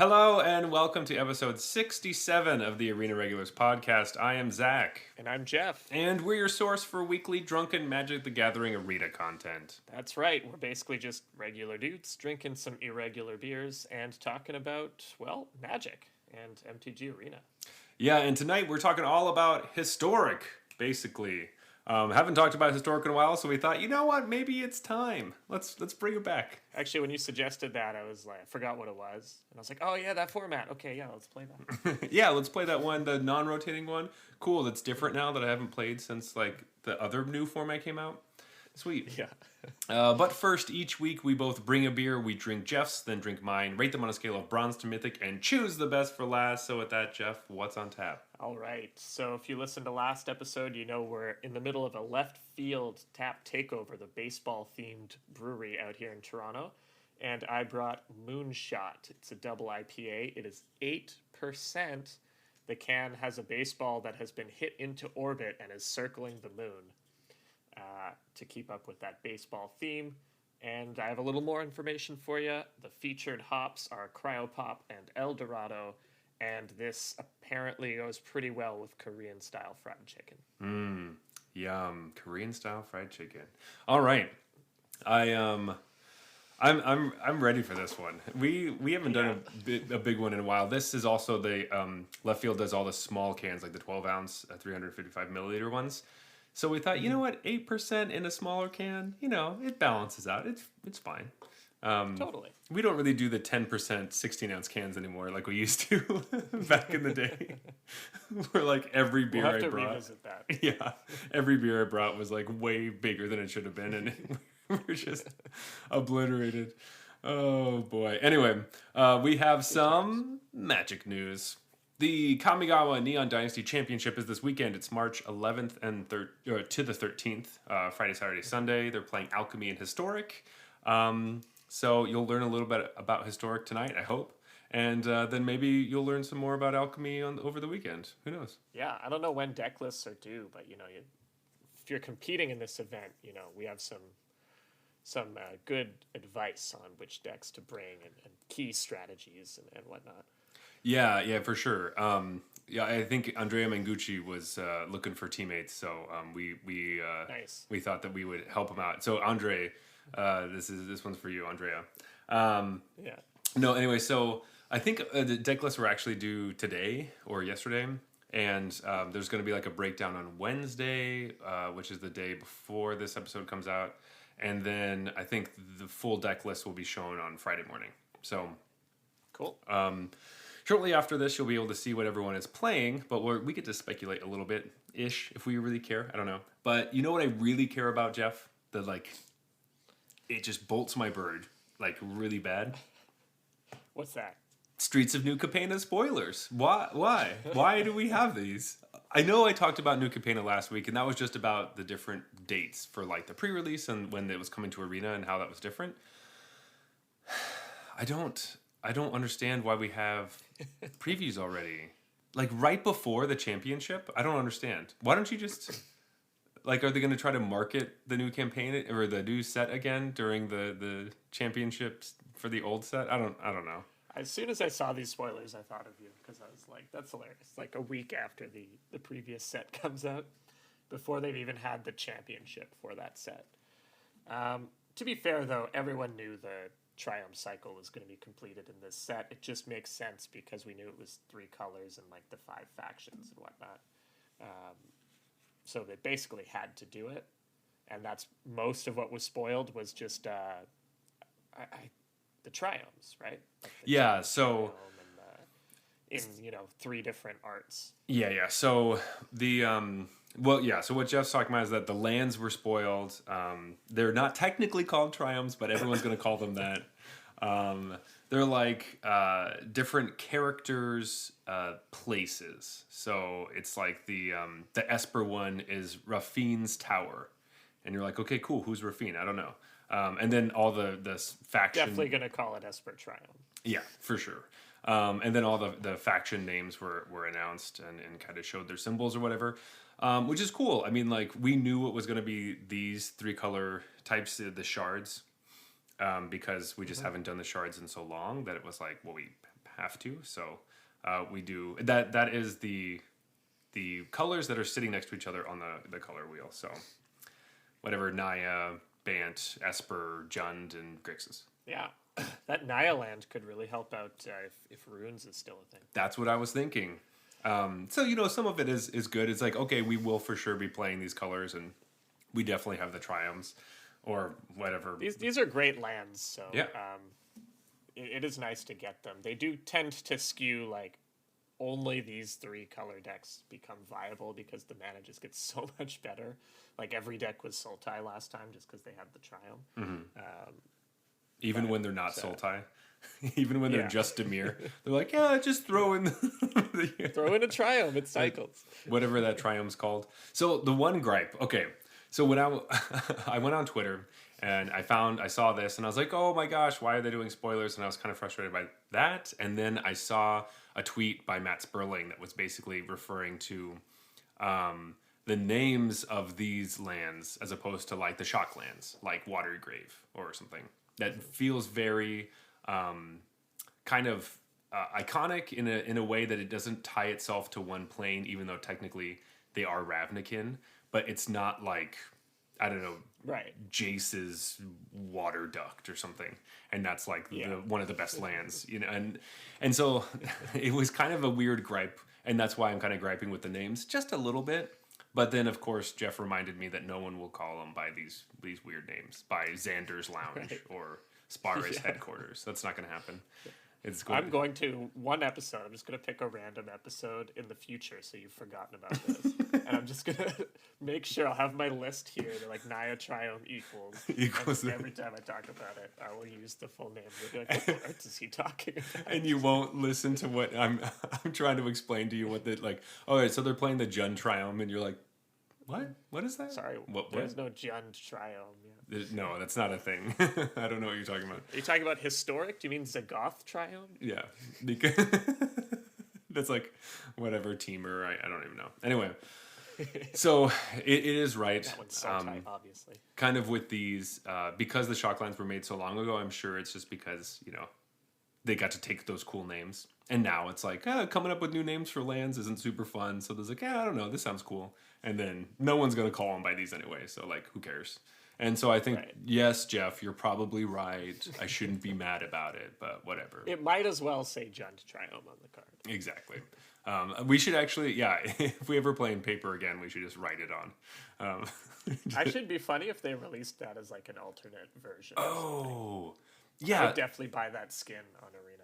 Hello and welcome to episode 67 of the Arena Regulars podcast. I am Zach. And I'm Jeff. And we're your source for weekly Drunken Magic the Gathering Arena content. That's right. We're basically just regular dudes drinking some irregular beers and talking about, well, Magic and MTG Arena. Yeah, and tonight we're talking all about Historic, basically. Haven't talked about Historic in a while, so we thought, you know what, maybe it's time. Let's bring it back. Actually, when you suggested that, I was like, I forgot what it was. And I was like, oh yeah, that format. Okay, yeah, let's play that. Yeah, let's play that one, the non-rotating one. Cool, that's different now that I haven't played since like the other new format came out. Sweet. Yeah. But first, each week we both bring a beer, we drink Jeff's, then drink mine, rate them on a scale of bronze to mythic, and choose the best for last. So with that, Jeff, what's on tap? All right. So if you listened to last episode, you know we're in the middle of a left field tap takeover, the baseball-themed brewery out here in Toronto. And I brought Moonshot. It's a double IPA. It is 8%. The can has a baseball that has been hit into orbit and is circling the moon. To keep up with that baseball theme. And I have a little more information for you. The featured hops are Cryopop and El Dorado, and this apparently goes pretty well with Korean-style fried chicken. Yum, Korean-style fried chicken. All right, I'm ready for this one. We haven't done a big one in a while. This is also the left field does all the small cans, like the 12-ounce, 355 milliliter ones. So we thought, you know what, 8% in a smaller can, you know, it balances out. It's fine. Totally. We don't really do the 10% 16-ounce cans anymore like we used to back in the day. Where like every beer We'll have I to brought, revisit that. yeah, every beer I brought was like way bigger than it should have been, and we were just obliterated. Oh boy. Anyway, we have some Magic news. The Kamigawa Neon Dynasty Championship is this weekend. It's March 11th and to the 13th, Friday, Saturday, Sunday. They're playing Alchemy and Historic. So you'll learn a little bit about Historic tonight, I hope. And then maybe you'll learn some more about Alchemy over the weekend. Who knows? Yeah, I don't know when deck lists are due, but you know, if you're competing in this event, you know, we have some good advice on which decks to bring and key strategies and whatnot. Yeah, for sure. Yeah, I think Andrea Mangucci was looking for teammates, so Nice. we thought that we would help him out. So Andre, this one's for you, Andrea. Yeah. No, anyway, so I think the deck lists were actually due today or yesterday, and there's going to be like a breakdown on Wednesday, which is the day before this episode comes out, and then I think the full deck list will be shown on Friday morning. So Cool. Shortly after this, you'll be able to see what everyone is playing, but we get to speculate a little bit-ish if we really care. I don't know. But you know what I really care about, Jeff? That, like, it just bolts my bird, like, really bad. What's that? Streets of New Capenna spoilers. Why? Why do we have these? I know I talked about New Capenna last week, and that was just about the different dates for, like, the pre-release and when it was coming to Arena and how that was different. I don't understand why we have previews already. Like right before the championship? I don't understand. Why don't you just like are they going to try to market the new campaign or the new set again during the championships for the old set? I don't know. As soon as I saw these spoilers, I thought of you because I was like, that's hilarious. Like a week after the previous set comes out, before they've even had the championship for that set. To be fair, though, everyone knew the Triumph cycle was going to be completed in this set. It just makes sense because we knew it was 3 colors and like the 5 factions and whatnot. So they basically had to do it, and that's most of what was spoiled was just the Triumphs, right? Like Yeah, so in 3 different arts. Yeah. So the so what Jeff's talking about is that the lands were spoiled. They're not technically called triumphs, but everyone's going to call them that. They're like different characters' places. So it's like the Esper one is Rafine's tower, and you're like, okay, cool. Who's Rafine? I don't know. And then all the faction. Definitely going to call it Esper Triumph. Yeah, for sure. And then all the faction names were announced and kind of showed their symbols or whatever, which is cool. I mean, like, we knew it was going to be these 3 color types, the shards. because we just haven't done the shards in so long that it was like, well, we have to. So we do that. That is the colors that are sitting next to each other on the color wheel. So whatever Naya, Bant, Esper, Jund, and Grixis. Yeah. That Naya land could really help out if Runes is still a thing. That's what I was thinking. So, some of it is good. It's like, okay, we will for sure be playing these colors, and we definitely have the Triumphs or whatever. These are great lands, so Yeah. It is nice to get them. They do tend to skew, like, only these 3 color decks become viable because the mana just gets so much better. Like, every deck was Sultai last time just because they had the Triumph. Even when they're not Sultai. Even when they're just Dimir. They're like, yeah, just throw in Throw in a Triumph, it cycles. whatever that Triumph's called. So the one gripe, okay. So when I went on Twitter and I saw this and I was like, oh my gosh, why are they doing spoilers? And I was kind of frustrated by that. And then I saw a tweet by Matt Sperling that was basically referring to the names of these lands as opposed to like the shock lands, like Watery Grave or something. That feels very kind of iconic in a way that it doesn't tie itself to one plane, even though technically they are Ravnikin. But it's not like, I don't know, Right. Jace's Water Duct or something, and that's like one of the best lands, and so it was kind of a weird gripe, and that's why I'm kind of griping with the names just a little bit. But then, of course, Jeff reminded me that no one will call them by these weird names, by Xander's Lounge or Spara's headquarters. That's not going to happen. I'm going to one episode. I'm just going to pick a random episode in the future, so you've forgotten about this, and I'm just going to make sure I'll have my list here. They're like Naya Triumph equals. And every time I talk about it, I will use the full name. They'll be like, what art is he talking about? And you won't listen to what I'm trying to explain to you. What all right, so they're playing the Jund Triumph, and you're like, what? What is that? Sorry, there's no Jund Triumph. Yeah. No, that's not a thing. I don't know what you're talking about. Are you talking about historic? Do you mean Zagoth Triumph? Yeah, because that's like whatever teamer. I don't even know. Anyway, so it is right. That one's Sultai, obviously. Kind of with these, because the Shocklands were made so long ago, I'm sure it's just because, they got to take those cool names. And now it's like, coming up with new names for lands isn't super fun. So there's like, I don't know, this sounds cool. And then no one's going to call them by these anyway. So, like, who cares? And so I think, yes, Jeff, you're probably right. I shouldn't be mad about it, but whatever. It might as well say Jund Triumph on the card. Exactly. We should actually, if we ever play in paper again, we should just write it on. Actually, it'd be funny if they released that as like an alternate version. Oh, yeah. I would definitely buy that skin on Arena.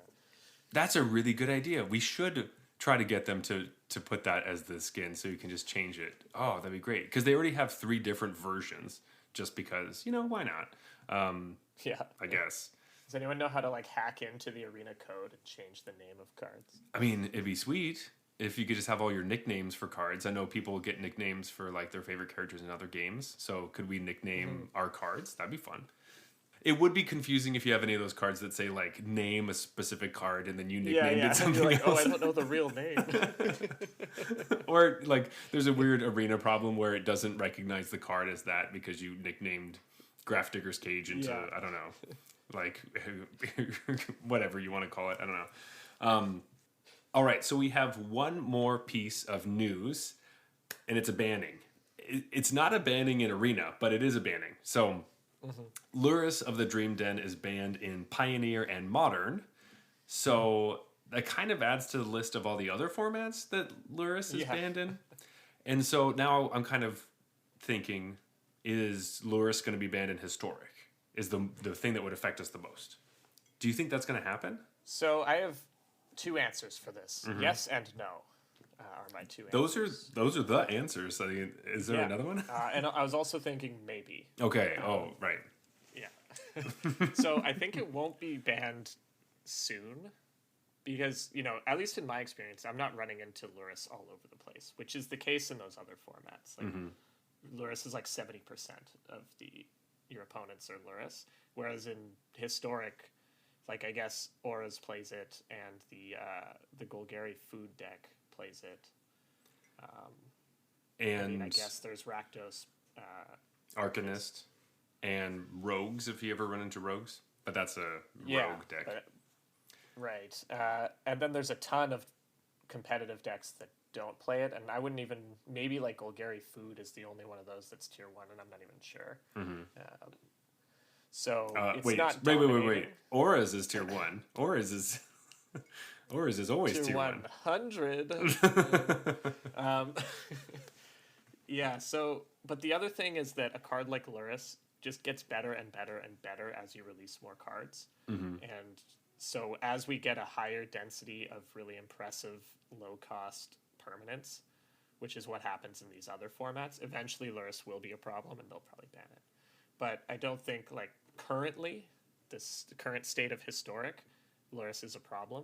That's a really good idea. We should try to get them to put that as the skin so you can just change it. Oh, that'd be great. Because they already have 3 different versions just because, why not? I guess. Does anyone know how to like hack into the Arena code and change the name of cards? I mean, it'd be sweet if you could just have all your nicknames for cards. I know people get nicknames for like their favorite characters in other games. So could we nickname our cards? That'd be fun. It would be confusing if you have any of those cards that say like name a specific card and then you nicknamed it something like, else. Oh, I don't know the real name. Or like there's a weird Arena problem where it doesn't recognize the card as that because you nicknamed Grafdigger's Cage into I don't know, like whatever you want to call it. I don't know. All right, so we have one more piece of news, and it's a banning. It's not a banning in Arena, but it is a banning. So. Lurrus of the Dream Den is banned in Pioneer and Modern, so that kind of adds to the list of all the other formats that Lurrus is banned in. And so now I'm kind of thinking, is Lurrus going to be banned in Historic? Is the thing that would affect us the most? Do you think that's going to happen? So I have 2 answers for this. Yes and no. Are my 2 answers. Those are the answers. I mean, is there another one? And I was also thinking maybe. Okay. Right. Yeah. So I think it won't be banned soon because, at least in my experience, I'm not running into Lurrus all over the place, which is the case in those other formats. Like Lurrus is like 70% of your opponents are Lurrus, whereas in Historic, like I guess Auras plays it and the Golgari food deck plays it. And I guess there's Rakdos, Arcanist, and Rogues if you ever run into Rogues. but that's a Yeah, rogue deck. right. And then there's a ton of competitive decks that don't play it, and I wouldn't even, maybe like Golgari Food is the only one of those that's tier 1, and I'm not even sure. So it's not wait. Auras is tier 1. Auras is always tier 100. Yeah, so, but the other thing is that a card like Luris just gets better and better and better as you release more cards. And so as we get a higher density of really impressive low-cost permanents, which is what happens in these other formats, eventually Luris will be a problem and they'll probably ban it. But I don't think, like, currently, the current state of Historic, Luris is a problem.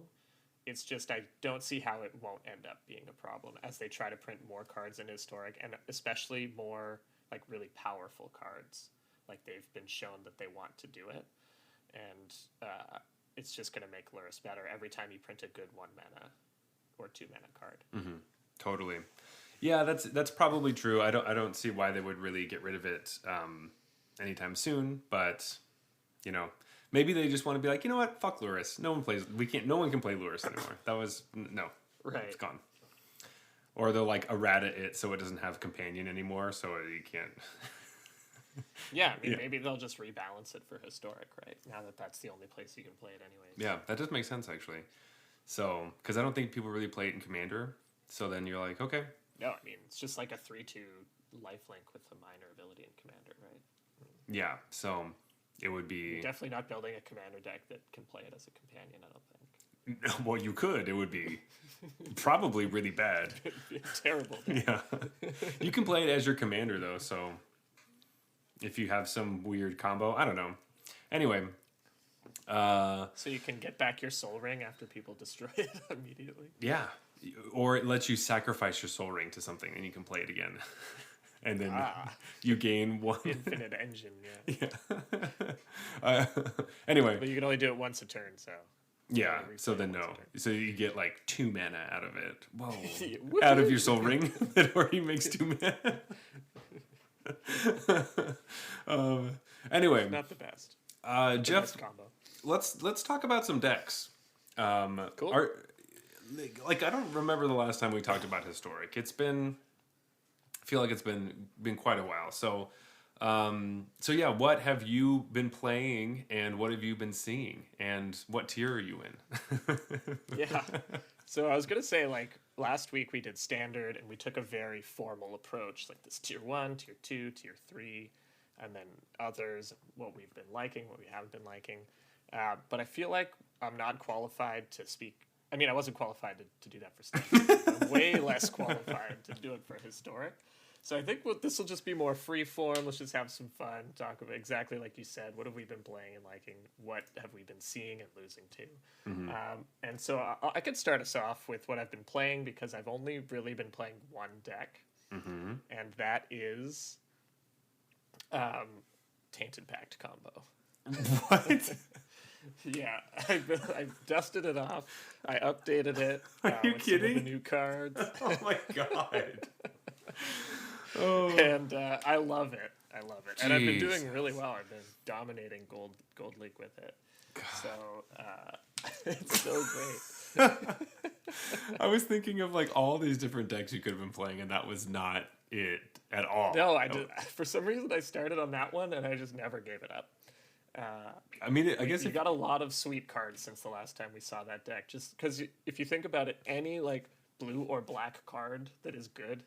It's just I don't see how it won't end up being a problem as they try to print more cards in Historic, and especially more, like, really powerful cards. Like, they've been shown that they want to do it. And it's just going to make Luris better every time you print a good 1 mana or 2 mana card. Totally. Yeah, that's probably true. I don't see why they would really get rid of it anytime soon, but you know, maybe they just want to be like, you know what, fuck Luris. No one can play Luris anymore. That was no. Right. It's gone. Or they'll like errata it so it doesn't have companion anymore, so you can't. Yeah, I mean, maybe they'll just rebalance it for Historic, right? Now that that's the only place you can play it anyways. Yeah, that does make sense actually. So, because I don't think people really play it in Commander, so then you're like, okay. No, I mean, it's just like a 3/2 lifelink with a minor ability in Commander, right? Yeah, so it would be... You're definitely not building a Commander deck that can play it as a companion, I don't think. Well, you could. It would be probably really bad. It'd be a terrible deck. Yeah. You can play it as your commander, though, so if you have some weird combo, I don't know. Anyway. So you can get back your Soul Ring after people destroy it immediately? Yeah. Or it lets you sacrifice your Soul Ring to something, and you can play it again. And then you gain one. Infinite engine, yeah. Yeah. Anyway. But you can only do it once a turn, so... Yeah, so then no. So you get like 2 mana out of it. Whoa. Yeah. Out of your Soul Ring that already makes 2 mana. Anyway. Not the best. Jeff, combo. let's talk about some decks. Cool. I don't remember the last time we talked about Historic. I feel like it's been quite a while. So yeah, what have you been playing and what have you been seeing and what tier are you in? Yeah. So I was going to say, like, last week we did Standard and we took a very formal approach, like this tier 1, tier 2, tier 3, and then others, what we've been liking, what we haven't been liking. But I feel like I'm not qualified to speak. I mean, I wasn't qualified to do that for Standard. I'm way less qualified to do it for Historic. So I think this will just be more free form. Let's just have some fun, talk about exactly like you said. What have we been playing and liking? What have we been seeing and losing to? Mm-hmm. And so I could start us off with what I've been playing because I've only really been playing one deck, and that is Tainted Pact combo. What? Yeah, I've dusted it off. I updated it. Are you with kidding? Some of the new cards. Oh my god. And I love it. Jeez. And I've been doing really well. I've been dominating Gold League with it. God. So it's so great. I was thinking of like all these different decks you could have been playing, and that was not it at all. No, I did. For some reason, I started on that one, and I just never gave it up. I mean, I guess you got a lot of sweet cards since the last time we saw that deck. Just because if you think about it, any like blue or black card that is good,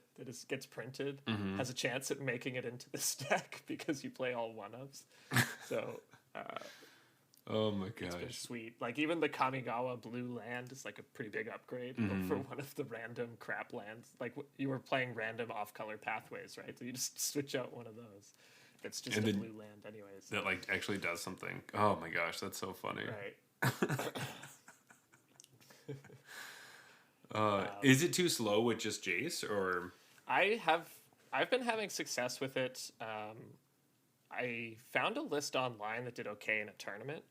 gets printed, has a chance at making it into this deck because you play all one-ofs. So, oh my gosh. It's been sweet. Like, even the Kamigawa blue land is like a pretty big upgrade for one of the random crap lands. Like, you were playing random off-color pathways, right? So you just switch out one of those. It's just a blue land anyways. That like actually does something. Oh my gosh, that's so funny. Right. Is it too slow with just Jace, or? I've been having success with it. I found a list online that did okay in a tournament,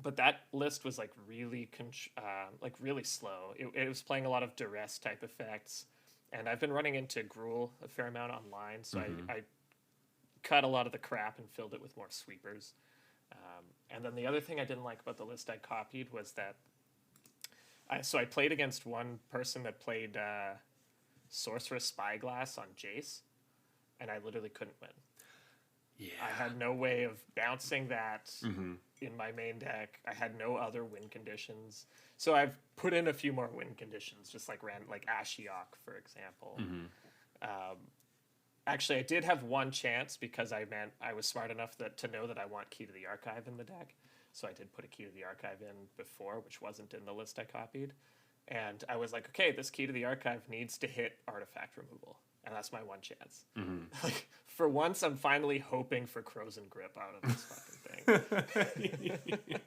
but that list was like really really slow. It was playing a lot of duress type effects, and I've been running into Gruul a fair amount online, so I cut a lot of the crap and filled it with more sweepers. And then the other thing I didn't like about the list I copied was that I played against one person that played Sorceress Spyglass on Jace, and I literally couldn't win. Yeah. I had no way of bouncing that in my main deck. I had no other win conditions. So I've put in a few more win conditions, just like Ashiok, for example. Actually, I did have one chance because I was smart enough to know that I want Key to the Archive in the deck. So I did put a Key to the Archive in before, which wasn't in the list I copied. And I was like, okay, this Key to the Archive needs to hit artifact removal. And that's my one chance. Like, for once, I'm finally hoping for Crozen Grip out of this fucking thing.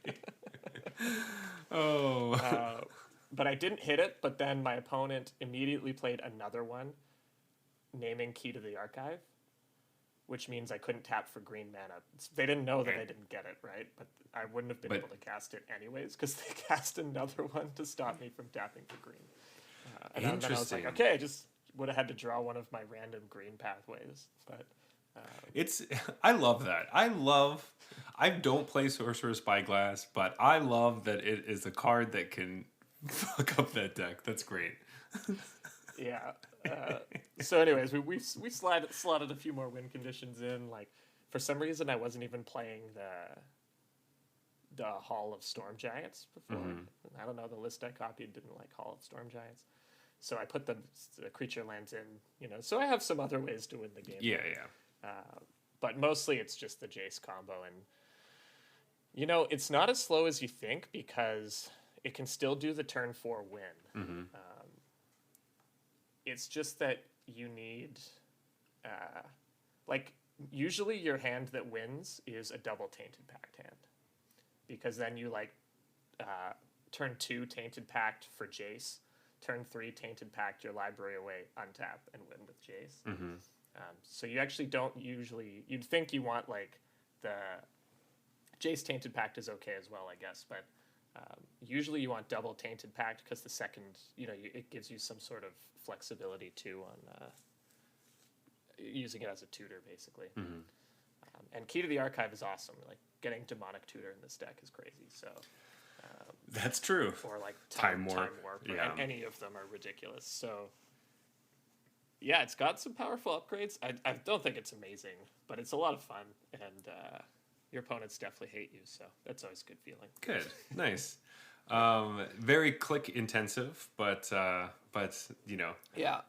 But I didn't hit it, but then my opponent immediately played another one, naming Key to the Archive, which means I couldn't tap for green mana. They didn't know that I didn't get it, right? But I wouldn't have been able to cast it anyways, because they cast another one to stop me from tapping for green. And then I was like, okay, I just would have had to draw one of my random green pathways. But I love that. I don't play Sorcerer's Spyglass, but I love that it is a card that can fuck up that deck. That's great. Yeah. So anyways, we slotted a few more win conditions in. Like, for some reason, I wasn't even playing the Hall of Storm Giants before. I don't know, the list I copied didn't like Hall of Storm Giants. So I put the creature lands in, so I have some other ways to win the game. Yeah. But mostly it's just the Jace combo. And, it's not as slow as you think because it can still do the turn 4 win. It's just that you need, usually your hand that wins is a double Tainted Pact hand. Because then you, turn 2 Tainted Pact for Jace, turn 3 Tainted Pact your library away, untap, and win with Jace. So you actually don't usually, you'd think you want, the Jace Tainted Pact is okay as well, I guess, but usually you want double Tainted Pact because the second, it gives you some sort of flexibility too on using it as a tutor, basically. And Key to the Archive is awesome. Like, getting Demonic Tutor in this deck is crazy. So that's true. Or Time Warp. Yeah. Any of them are ridiculous. So yeah, it's got some powerful upgrades. I don't think it's amazing, but it's a lot of fun, and your opponents definitely hate you, so that's always a good feeling. Good, nice. Very click intensive, but yeah.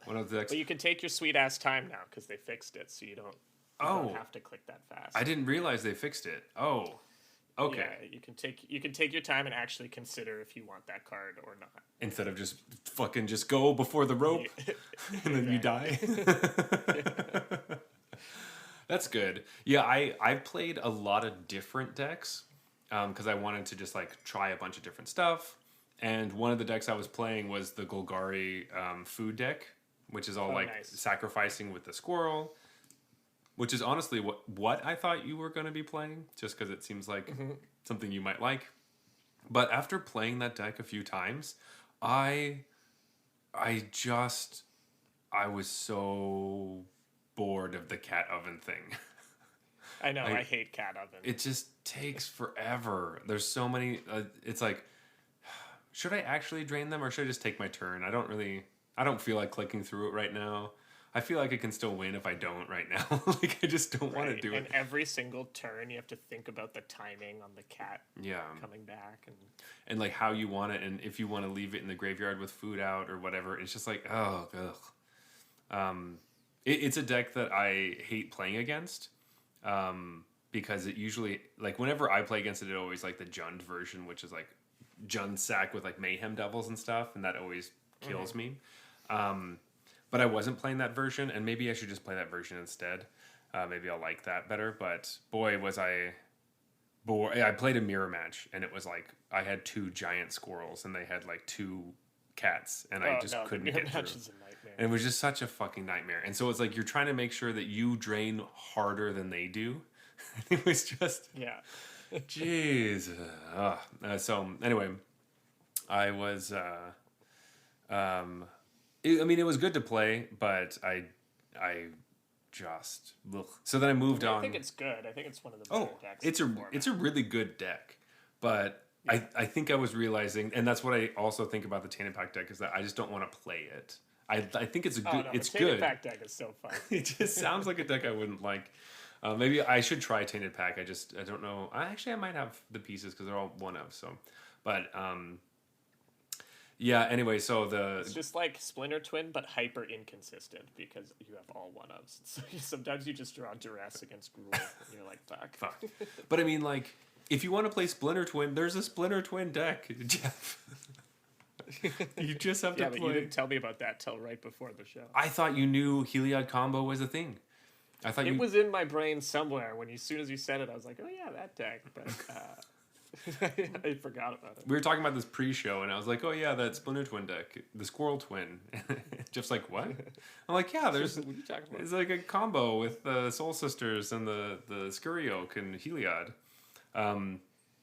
One of the But you can take your sweet ass time now because they fixed it, so you don't have to click that fast. I didn't realize they fixed it. Oh, okay. Yeah, you can take your time and actually consider if you want that card or not. Instead of just fucking just go before the rope and then you die. That's good. Yeah, I've played a lot of different decks because I wanted to just try a bunch of different stuff. And one of the decks I was playing was the Golgari food deck, which is all nice. Sacrificing with the squirrel, which is honestly what I thought you were going to be playing, just because it seems like something you might like. But after playing that deck a few times, I was so bored of the cat oven thing. I know, I hate cat oven. It just takes forever. There's so many. It's like, should I actually drain them or should I just take my turn? I don't feel like clicking through it right now. I feel like I can still win if I don't right now. I just don't want to do it. And every single turn, you have to think about the timing on the cat coming back. And how you want it, and if you want to leave it in the graveyard with food out or whatever. It's just ugh. It's a deck that I hate playing against because it usually, whenever I play against it, it always the Jund version, which is Jund sack with Mayhem Devils and stuff, and that always kills me. But I wasn't playing that version, and maybe I should just play that version instead. Maybe I'll like that better. But boy, was I bored. I played a mirror match, and it was I had 2 giant squirrels, and they had 2 cats, and I just couldn't get through. Is a nightmare. And it was just such a fucking nightmare. And so it's you're trying to make sure that you drain harder than they do. It was just jeez. So anyway, I was. It was good to play, but I just ugh. So then I moved on. I think it's good. I think it's one of the better decks. It's a really good deck, but I think I was realizing, and that's what I also think about the Tainted Pack deck, is that I just don't want to play it. I think it's a good. It's the Tainted good. Pack deck is so fun. It just sounds like a deck I wouldn't like. Maybe I should try Tainted Pack. I don't know. I might have the pieces because they're all one of. So, but yeah. Anyway, so it's just like Splinter Twin, but hyper inconsistent because you have all one ofs. So sometimes you just draw duress against Gruul, and you're like, fuck. But I mean, like, if you want to play Splinter Twin, there's a Splinter Twin deck, Jeff. You just have to but play. You didn't tell me about that till right before the show. I thought you knew Heliod combo was a thing. I thought it was in my brain somewhere when as soon as you said it, I was like, oh yeah, that deck. But I forgot about it. We were talking about this pre-show, and I was like, oh yeah, that Splinter Twin deck, the Squirrel Twin. Jeff's like, what? I'm like, yeah, what are you talking about? It's like a combo with the Soul Sisters and the Scurry Oak and Heliod.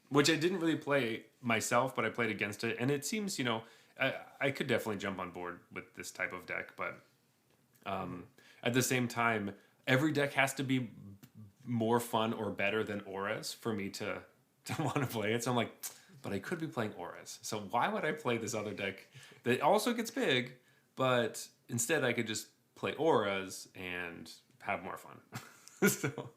Which I didn't really play myself, but I played against it, and it seems, I could definitely jump on board with this type of deck, but at the same time, every deck has to be more fun or better than Auras for me to want to play it. So I'm like, but I could be playing Auras, so why would I play this other deck that also gets big, but instead I could just play Auras and have more fun. So...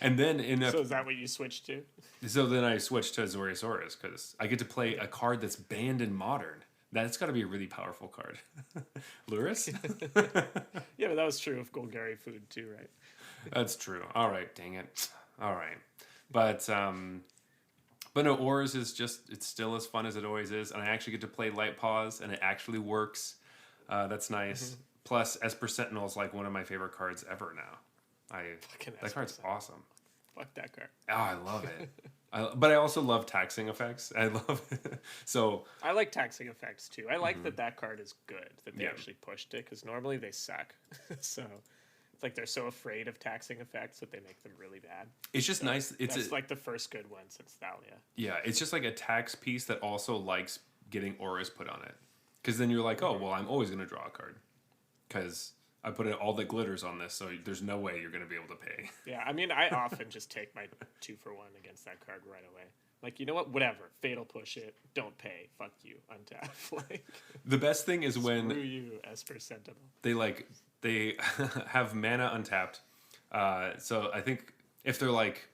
And then so is that what you switched to? So then I switched to Azorius because I get to play a card that's banned in Modern. That's got to be a really powerful card. Luris? Yeah, but that was true of Golgari Food too, right? That's true. All right, dang it. All right. But no, Auras is just, it's still as fun as it always is. And I actually get to play Light Paws, and it actually works. That's nice. Mm-hmm. Plus, Esper Sentinel is like one of my favorite cards ever now. That card's awesome. Fuck that card. Oh, I love it. But I also love taxing effects. I love it. So I like taxing effects too. I like that card is good, that they actually pushed it, because normally they suck. So it's like they're so afraid of taxing effects that they make them really bad. It's just nice. That's like the first good one since Thalia. Yeah, it's just like a tax piece that also likes getting auras put on it. Because then you're like, oh, well, I'm always going to draw a card. Because... I put all the glitters on this, so there's no way you're going to be able to pay. Yeah, I mean, I often just take my 2-for-1 against that card right away. Like, you know what? Whatever. Fatal push it. Don't pay. Fuck you. Untap. Like, the best thing is when... Screw you, Esper Sentinel. They have mana untapped. So I think if they're like...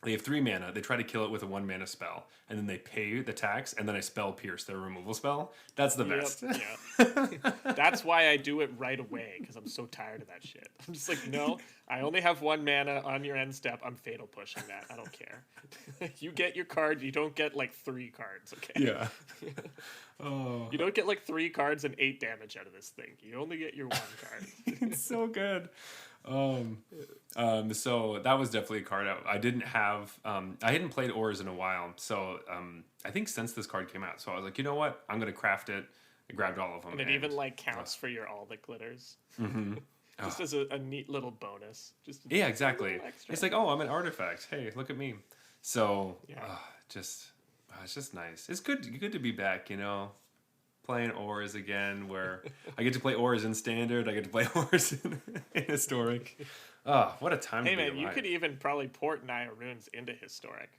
They have 3 mana. They try to kill it with a 1 mana spell, and then they pay the tax, and then I spell pierce, their removal spell. That's the best. Yeah. That's why I do it right away, because I'm so tired of that shit. I'm just like, no, I only have 1 mana on your end step. I'm fatal pushing that. I don't care. You get your card. You don't get like 3 cards. Okay. Yeah. Oh. You don't get like 3 cards and 8 damage out of this thing. You only get your 1 card. It's so good. So that was definitely a card I didn't have. I hadn't played Auras in a while, so I think since this card came out, so I was like, you know what, I'm gonna craft it. I grabbed all of them, and it even like counts for your all the glitters. Mm-hmm. Just as a neat little bonus. Yeah, exactly. It's like, oh, I'm an artifact. Hey, look at me. So it's just nice. It's good to be back. Playing Auras again, where I get to play Auras in Standard, I get to play Auras in Historic. Oh, what a time to be alive. Hey man, you could even probably port Naya Runes into Historic.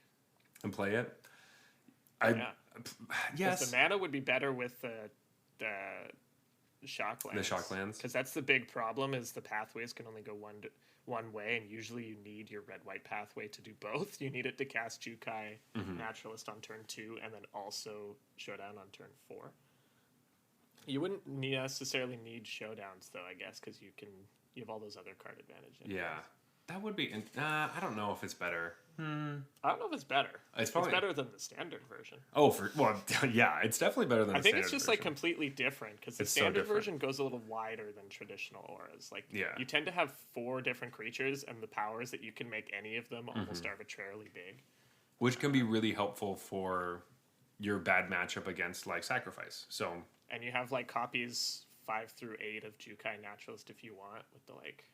And play it? Yes. The mana would be better with the Shocklands. The Shocklands? Because that's the big problem, is the pathways can only go one way, and usually you need your red-white pathway to do both. You need it to cast Jukai Naturalist on turn 2, and then also Showdown on turn 4. You wouldn't necessarily need showdowns, though, I guess, because you have all those other card advantages. Yeah, that would be. I don't know if it's better. I don't know if it's better. It's better than the standard version. Oh, yeah, it's definitely better than. I think it's just like completely different, because the standard version goes a little wider than traditional auras. Like, you tend to have 4 different creatures, and the powers that you can make any of them almost arbitrarily big, which can be really helpful for your bad matchup against like Sacrifice. So. And you have like copies 5 through 8 of Jukai Naturalist if you want, with the like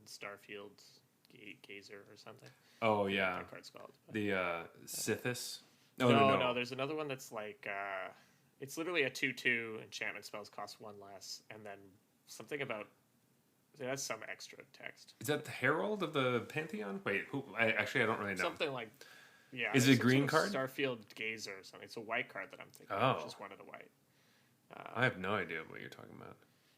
Starfield Gazer or something. Oh yeah, that card's called. The Sithis. No. There's another one that's like it's literally a 2/2 enchantment spells cost 1 less, and then something about It has some extra text. Is that the Herald of the Pantheon? Wait, who? I don't really know. Something like, yeah. Is it a some green sort of card? Starfield Gazer or something. It's a white card that I'm thinking Oh. of, which is one of the white. I have no idea what you're talking about.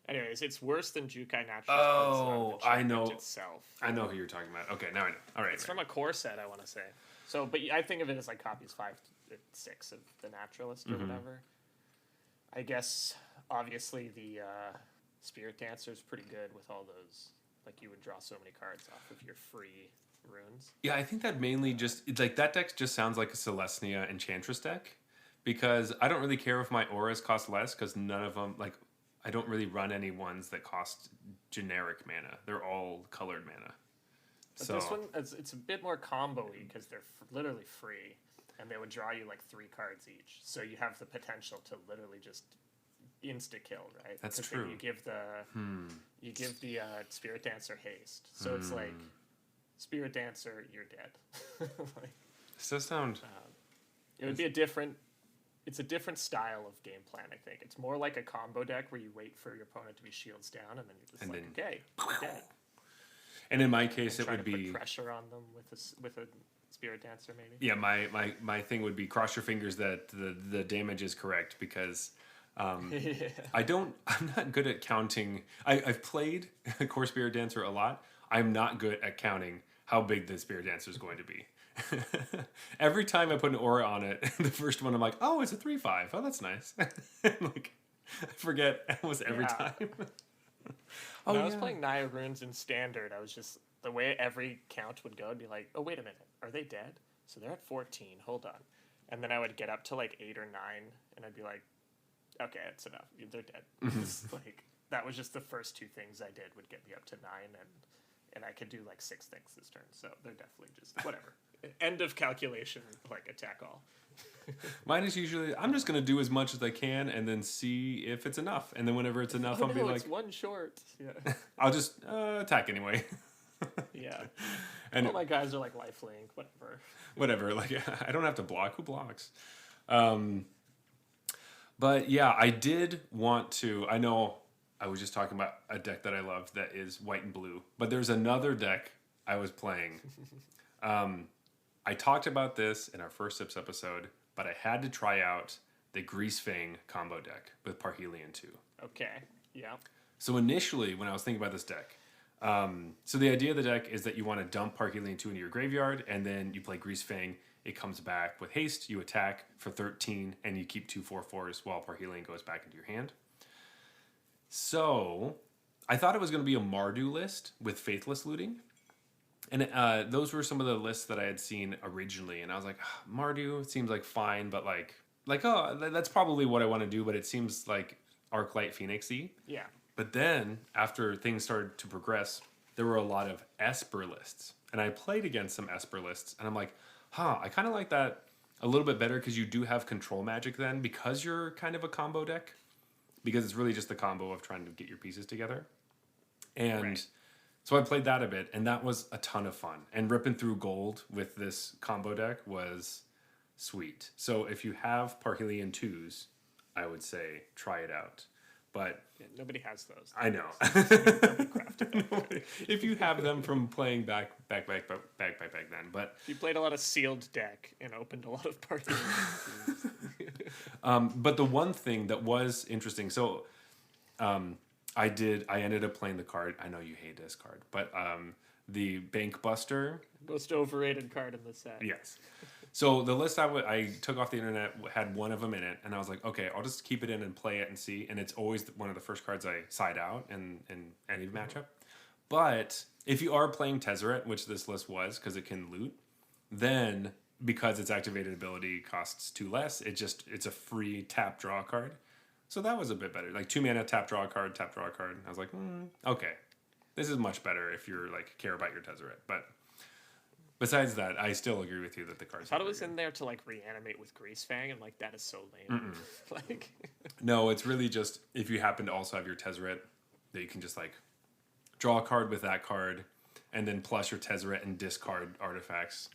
Anyways, it's worse than Jukai Naturalist. Oh, I know. Itself. I know who you're talking about. Okay, now I know. All right. It's from a core set, I want to say. So, but I think of it as like copies 5 to 6 of the Naturalist or whatever. I guess, obviously, the Spirit Dancer is pretty good with all those. Like, you would draw so many cards off of your free runes. Yeah, I think that mainly just it's like that deck just sounds like a Celestia Enchantress deck, because I don't really care if my auras cost less, because none of them, like, I don't really run any ones that cost generic mana. They're all colored mana. But So this one, it's a bit more combo-y because they're literally free, and they would draw you like 3 cards each. So you have the potential to literally just insta-kill, right? That's 'Cause true. then you give the Spirit Dancer haste. So it's like, Spirit Dancer, you're dead. Like, this does sound. it would be a different style of game plan, I think. It's more like a combo deck where you wait for your opponent to be shields down, and then you're just okay, you're dead. And in my case, And it would to be put pressure on them with a Spirit Dancer, maybe. yeah. My thing would be cross your fingers that the damage is correct, because Yeah. I'm not good at counting. I've played Core Spirit Dancer a lot. I'm not good at counting how big the Spirit Dancer is going to be. Every time I put an aura on it, the first one I'm like, oh, it's a 3/5. Oh, that's nice. Like, I forget almost every Yeah. time. When I was playing Naya Runes in Standard, I was just, the way every count would go, I'd be like, oh, wait a minute, are they dead? So they're at 14, hold on. And then I would get up to like 8 or 9, and I'd be like, okay, that's enough. They're dead. It's like, that was just the first 2 things I did would get me up to 9, and I could do like 6 things this turn. So they're definitely just, whatever. End of calculation, like attack all. Mine is usually, I'm just going to do as much as I can and then see if it's enough. And then whenever it's enough, Oh, I'll be no, like, it's 1 short. Yeah. I'll just attack anyway. Yeah. And All my guys are like lifelink, whatever. whatever, like, I don't have to block. Who blocks? But yeah, I did want to, I know I was just talking about a deck that I love that is white and blue, but there's another deck I was playing. I talked about this in our first Sips episode, but I had to try out the Grease Fang combo deck with Parhelion 2. Okay, yeah. So initially, when I was thinking about this deck, so the idea of the deck is that you want to dump Parhelion 2 into your graveyard, and then you play Grease Fang. It comes back with haste, you attack for 13, and you keep 2 4/4s while Parhelion goes back into your hand. So I thought it was going to be a Mardu list with Faithless Looting. And those were some of the lists that I had seen originally. And I was like, Mardu seems like fine, but like, oh, that's probably what I want to do, but it seems like Arclight Phoenix-y. Yeah. But then, after things started to progress, there were a lot of Esper lists. And I played against some Esper lists, and I'm like, I kind of like that a little bit better, because you do have control magic then, because you're kind of a combo deck. Because it's really just the combo of trying to get your pieces together. And Right. so I played that a bit, and that was a ton of fun. And ripping through gold with this combo deck was sweet. So if you have Parhelion 2s, I would say try it out. But Yeah, nobody has those. I know. If you have them from playing back then. But You played a lot of sealed deck and opened a lot of parties. but the one thing that was interesting, so I ended up playing the card. I know you hate this card, but the Bank Buster. Most overrated card in the set. Yes. So the list I took off the internet had one of them in it, and I was like, okay, I'll just keep it in and play it and see. And it's always one of the first cards I side out in any matchup. But if you are playing Tezzeret, which this list was, because it can loot, then because its activated ability costs 2 less, it's a free tap draw card. So that was a bit better. Like 2 mana, tap draw a card, tap draw a card. I was like, okay, this is much better if you're like care about your Tezzeret. But besides that, I still agree with you that the cards. I thought it was in there to like reanimate with Grease Fang, and like that is so lame. Like, No, it's really just if you happen to also have your Tezzeret, that you can just like draw a card with that card, and then plus your Tezzeret and discard artifacts.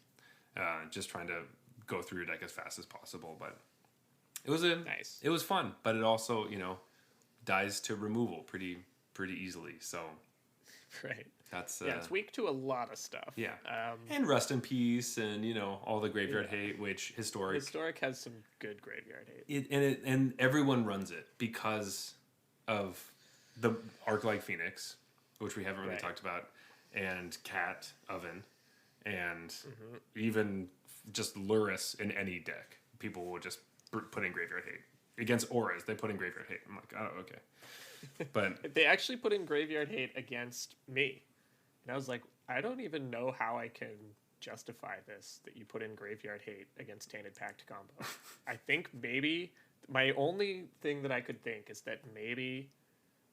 Just trying to go through your deck as fast as possible. But it was Nice. It was fun, but it also dies to removal pretty easily. So Right. That's Yeah, it's weak to a lot of stuff. yeah. And Rest in Peace, and all the Graveyard Hate, which Historic has some good Graveyard Hate. And everyone runs it because of the Arc-like Phoenix, which we haven't really talked about, and Cat Oven, and even just Luris in any deck. People will just put in Graveyard Hate. Against Auras, they put in Graveyard Hate. I'm like, oh, okay. But they actually put in Graveyard Hate against me. And I was like, I don't even know how I can justify this, that you put in Graveyard Hate against Tainted Pact combo. I think maybe my only thing that I could think is that maybe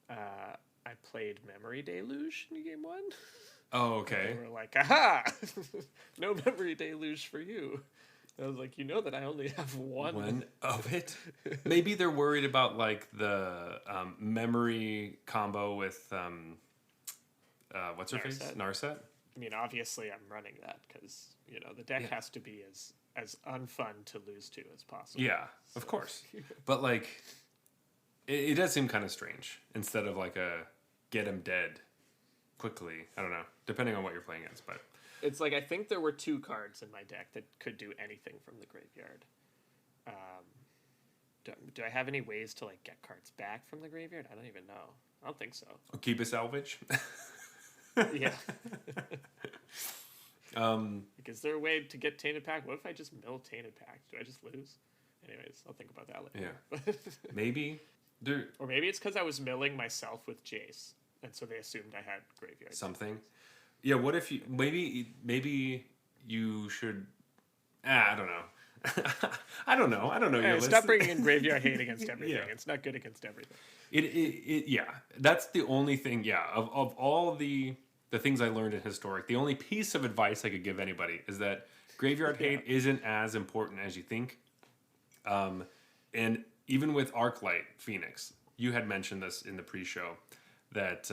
I played Memory Deluge in game 1. Oh, okay. And we're like, aha! No Memory Deluge for you. And I was like, that I only have one of it. Maybe they're worried about like the memory combo with what's her face? Narset. I mean, obviously, I'm running that because the deck has to be as unfun to lose to as possible. Yeah, of course. But like, it does seem kind of strange. Instead of like a get him dead quickly. I don't know, depending on what you're playing against, but it's like I think there were 2 cards in my deck that could do anything from the graveyard. Do I have any ways to like get cards back from the graveyard? I don't even know. I don't think so. Keep a salvage. Yeah. Like, is there a way to get Tainted Pact? What if I just mill Tainted Pact? Do I just lose? Anyways, I'll think about that later. Yeah. Maybe. Or maybe it's because I was milling myself with Jace, and so they assumed I had graveyard. Something. Yeah, what if you... Maybe you should... I don't know. I don't know your list. Stop bringing in Graveyard Hate against everything. Yeah. It's not good against everything. Yeah. That's the only thing, of all the things I learned in Historic, the only piece of advice I could give anybody is that Graveyard Hate isn't as important as you think. And even with Arclight Phoenix, you had mentioned this in the pre-show, that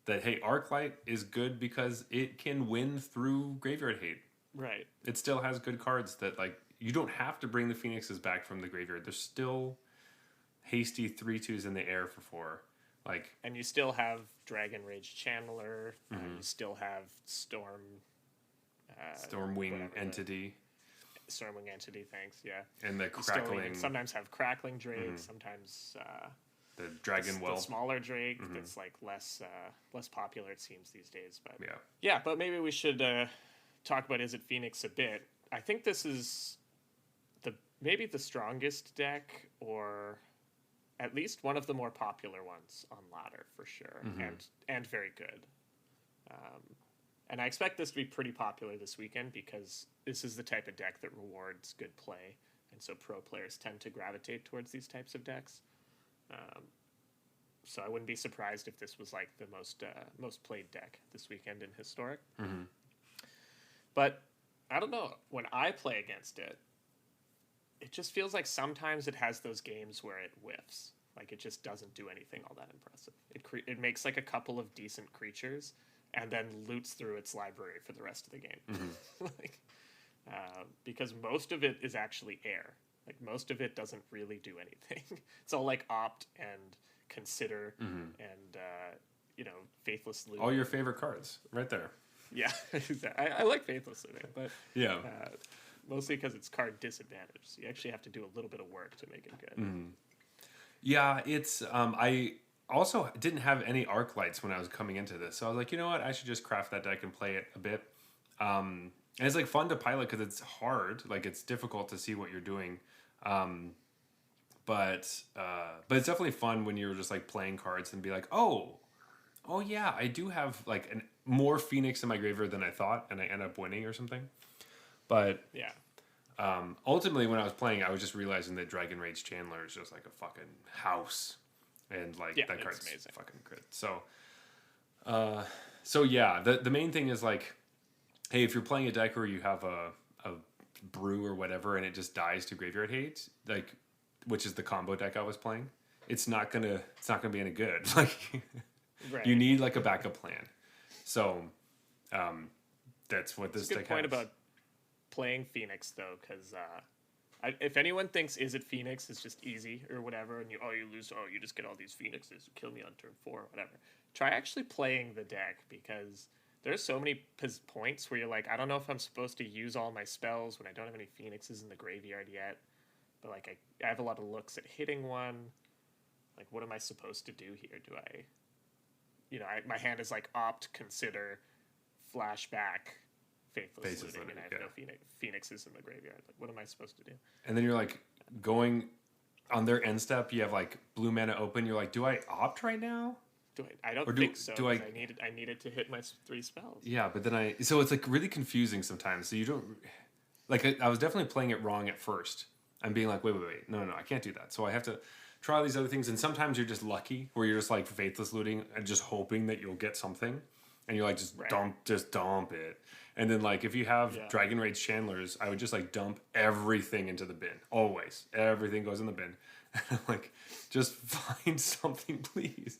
hey, Arclight is good because it can win through Graveyard Hate. Right. It still has good cards that, like, you don't have to bring the Phoenixes back from the graveyard. There's still hasty 3/2s in the air for 4. Like, and you still have Dragon Rage Channeler. You still have Stormwing Entity. Stormwing Entity, thanks, yeah. And the Crackling... sometimes have Crackling Drake, sometimes... the Dragon Well. The smaller Drake that's, like, less popular, it seems, these days. But yeah. Yeah, but maybe we should talk about Is It Phoenix a bit. I think this is maybe the strongest deck, or at least one of the more popular ones on ladder, for sure, and very good. And I expect this to be pretty popular this weekend because this is the type of deck that rewards good play, and so pro players tend to gravitate towards these types of decks. So I wouldn't be surprised if this was like the most played deck this weekend in Historic. But I don't know, when I play against it, it just feels like sometimes it has those games where it whiffs. Like, it just doesn't do anything all that impressive. It makes like a couple of decent creatures and then loots through its library for the rest of the game. Because most of it is actually air. Like, most of it doesn't really do anything. It's all like opt and consider and faithless loot. All your favorite cards right there. Yeah, I like faithless looting, but yeah. Mostly because it's card disadvantage. So you actually have to do a little bit of work to make it good. Yeah, it's... I also didn't have any arc lights when I was coming into this. So I was like, you know what? I should just craft that deck and play it a bit. And it's like fun to pilot because it's hard. Like, it's difficult to see what you're doing. But it's definitely fun when you're just like playing cards and be like, oh yeah, I do have like more Phoenix in my graveyard than I thought, and I end up winning or something. But yeah. Ultimately, when I was playing, I was just realizing that Dragon Rage Chandler is just like a fucking house, and like that card's amazing. Fucking good. So yeah, the main thing is like, hey, if you're playing a deck where you have a brew or whatever, and it just dies to Graveyard Hate, like, which is the combo deck I was playing, it's not gonna be any good. Like, right. You need like a backup plan. So that's what this deck has. Good point about playing Phoenix, though, because If anyone thinks Is It Phoenix is just easy or whatever, and you lose, you just get all these phoenixes, you kill me on turn 4 or whatever. Try actually playing the deck, because there's so many points where you're like, I don't know if I'm supposed to use all my spells when I don't have any phoenixes in the graveyard yet. But like I have a lot of looks at hitting one. Like, what am I supposed to do here? Do I, my hand is like opt, consider, flashback, faithless looting, and I have no phoenixes in the graveyard. Like, what am I supposed to do? And then you're like going on their end step. You have like blue mana open. You're like, do I opt right now? I don't think so. I needed to hit my 3 spells. Yeah, but then so it's like really confusing sometimes. So you don't like. I was definitely playing it wrong at first. I'm being like, wait, no, I can't do that. So I have to try all these other things. And sometimes you're just lucky, where you're just like faithless looting and just hoping that you'll get something. And you're like, just dump it. And then like if you have Dragon Rage Chandlers, I would just like dump everything into the bin. Always, everything goes in the bin. Like, just find something, please.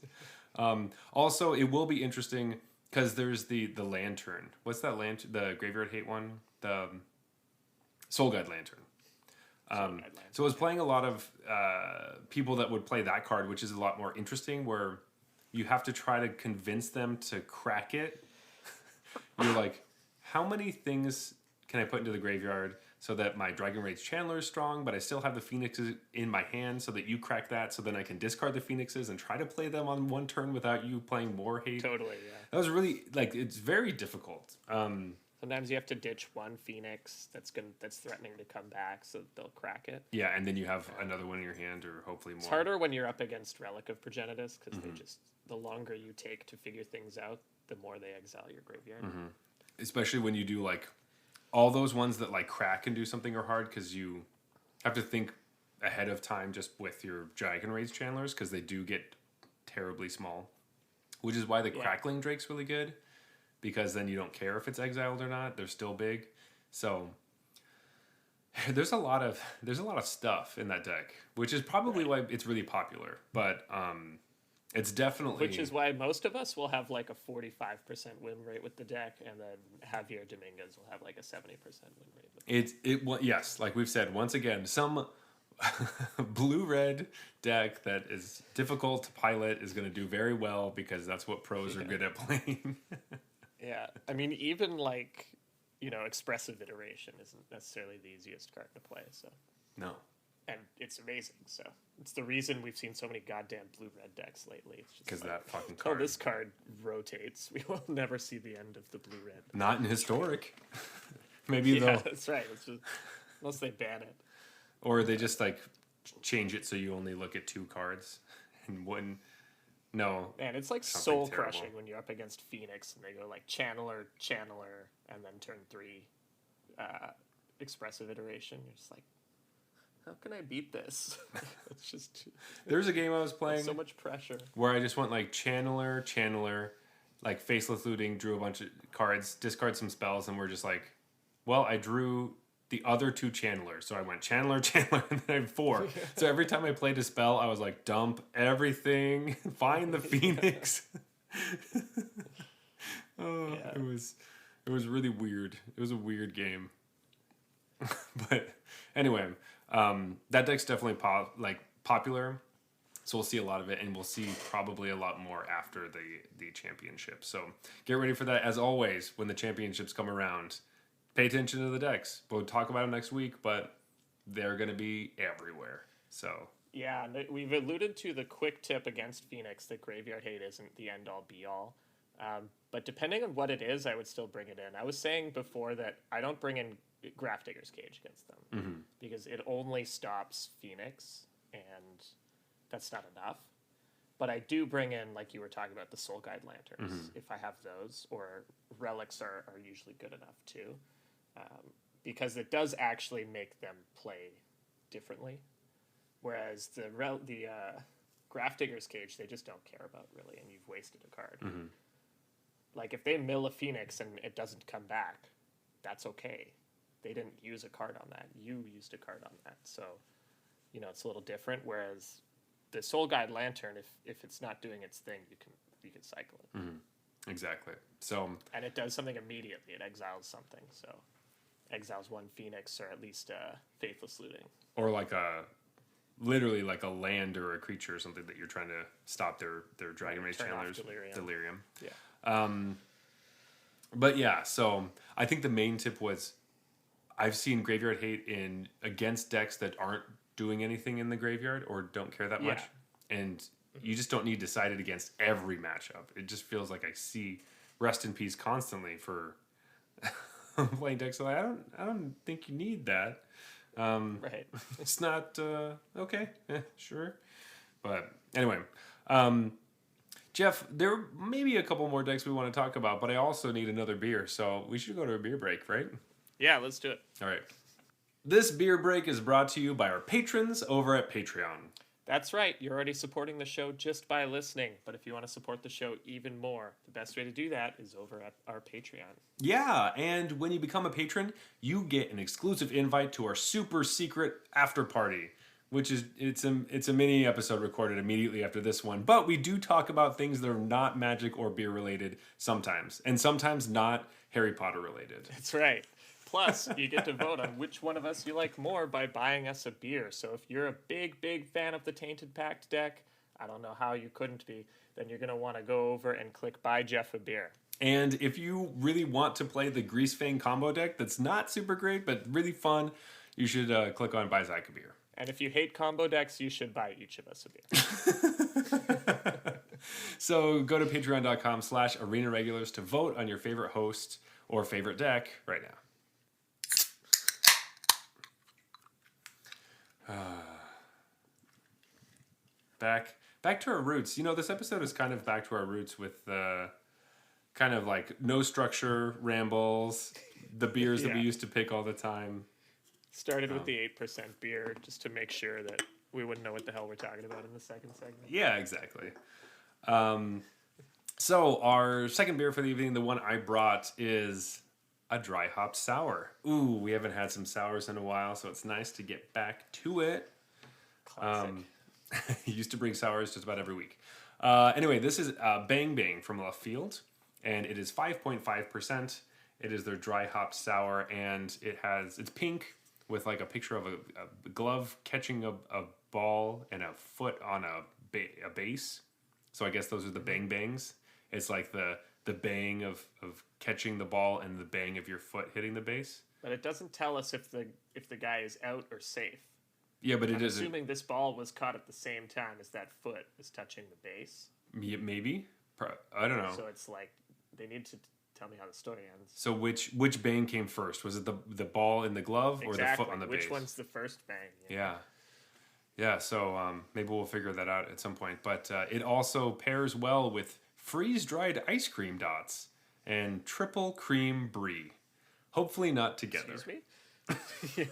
Also, it will be interesting because there's the lantern. What's that lantern? The Graveyard Hate one? The Soul Guide Lantern. So I was playing a lot of people that would play that card, which is a lot more interesting, where you have to try to convince them to crack it. You're like, how many things can I put into the graveyard so that my Dragon Rage Chandler is strong, but I still have the Phoenixes in my hand, so that you crack that, so then I can discard the Phoenixes and try to play them on one turn without you playing more hate. Totally, yeah. That was really, like, it's very difficult. Sometimes you have to ditch one Phoenix that's threatening to come back, so they'll crack it. Yeah, and then you have another one in your hand, or hopefully more. It's harder when you're up against Relic of Progenitus, because the longer you take to figure things out, the more they exile your graveyard. Especially when you do like all those ones that like crack and do something are hard, because you have to think ahead of time just with your Dragon Rage Chandlers, because they do get terribly small, which is why the Crackling Drake's really good, because then you don't care if it's exiled or not, they're still big. So there's a lot of stuff in that deck, which is probably why it's really popular. But it's definitely, which is why most of us will have like a 45% win rate with the deck, and then Javier Dominguez will have like a 70% win rate with the deck. Yes, like we've said, once again, some blue-red deck that is difficult to pilot is going to do very well, because that's what pros are good at playing. Yeah, I mean, even like, Expressive Iteration isn't necessarily the easiest card to play, so. No. And it's amazing, so. It's the reason we've seen so many goddamn blue-red decks lately. It's just because like, that fucking card. Oh, this card rotates. We will never see the end of the blue-red. Not in Historic. Maybe yeah, that's right. It's just, unless they ban it. Or they just, like, change it so you only look at 2 cards and one. No. Man, it's like soul crushing when you're up against Phoenix and they go like Channeler, and then turn 3 Expressive Iteration. You're just like, how can I beat this? It's just. There's a game I was playing. So much pressure. Where I just went like Channeler, like Faceless Looting, drew a bunch of cards, discard some spells, and we're just like, well, I drew the other 2 Channelers. So I went Channeler, and then I had 4. So every time I played a spell, I was like, dump everything, find the Phoenix. It was really weird. It was a weird game. But anyway, that deck's definitely popular. So we'll see a lot of it, and we'll see probably a lot more after the championship. So get ready for that. As always, when the championships come around, pay attention to the decks. We'll talk about them next week, but they're going to be everywhere. So yeah, we've alluded to the quick tip against Phoenix that Graveyard Hate isn't the end-all, be-all. But depending on what it is, I would still bring it in. I was saying before that I don't bring in Grafdigger's Cage against them because it only stops Phoenix, and that's not enough. But I do bring in, like you were talking about, the Soul Guide Lanterns, if I have those, or Relics are usually good enough too. Because it does actually make them play differently. Whereas the Grafdigger's Cage, they just don't care about, really, and you've wasted a card. Like, if they mill a Phoenix and it doesn't come back, that's okay. They didn't use a card on that. You used a card on that. So, it's a little different. Whereas the Soul Guide Lantern, if it's not doing its thing, you can cycle it. Exactly. So, and it does something immediately. It exiles something. So Exiles 1 Phoenix, or at least Faithless Looting. Or like literally like a land or a creature or something that you're trying to stop their Dragon Rage turn off channelers. Delirium. Yeah. But yeah, so I think the main tip was I've seen Graveyard Hate against decks that aren't doing anything in the graveyard or don't care that much. And you just don't need to side it against every matchup. It just feels like I see Rest in Peace constantly for playing decks. So I don't think you need that. Right. It's not okay. Sure. But anyway, Jeff, there may be a couple more decks we want to talk about, but I also need another beer, so we should go to a beer break, right? Yeah, let's do it. All right. This beer break is brought to you by our patrons over at Patreon. That's right. You're already supporting the show just by listening. But if you want to support the show even more, the best way to do that is over at our Patreon. Yeah, and when you become a patron, you get an exclusive invite to our super secret after party, which is it's a mini episode recorded immediately after this one. But we do talk about things that are not magic or beer related sometimes, and sometimes not Harry Potter related. That's right. Plus, you get to vote on which one of us you like more by buying us a beer. So if you're a big fan of the Tainted Pact deck, I don't know how you couldn't be, then you're going to want to go over and click Buy Jeff a Beer. And if you really want to play the Greasefang combo deck that's not super great but really fun, you should click on Buy Zach a Beer. And if you hate combo decks, you should buy each of us a beer. So go to patreon.com/arenaregulars to vote on your favorite host or favorite deck right now. Back to our roots. You know, this episode is kind of back to our roots with kind of like no structure rambles, the beers that we used to pick all the time. Started with the 8% beer just to make sure that we wouldn't know what the hell we're talking about in the second segment. Yeah, exactly. So our second beer for the evening, the one I brought, is a dry hop sour. Ooh, we haven't had some sours in a while, so it's nice to get back to it. Classic. He used to bring sours just about every week. Anyway, this is Bang Bang from Left Field, and it is 5.5%. It is their dry hop sour, and it's pink with like a picture of a glove catching a ball and a foot on a base. So I guess those are the Bang Bangs. It's like the bang of catching the ball and the bang of your foot hitting the base. But it doesn't tell us if the guy is out or safe. Yeah, but I'm assuming this ball was caught at the same time as that foot is touching the base. Maybe. I don't know. So it's like they need to tell me how the story ends. So which bang came first? Was it the ball in the glove or the foot on the base? Which one's the first bang? Yeah. So maybe we'll figure that out at some point. But it also pairs well with freeze-dried ice cream dots and triple cream brie. Hopefully not together. Excuse me?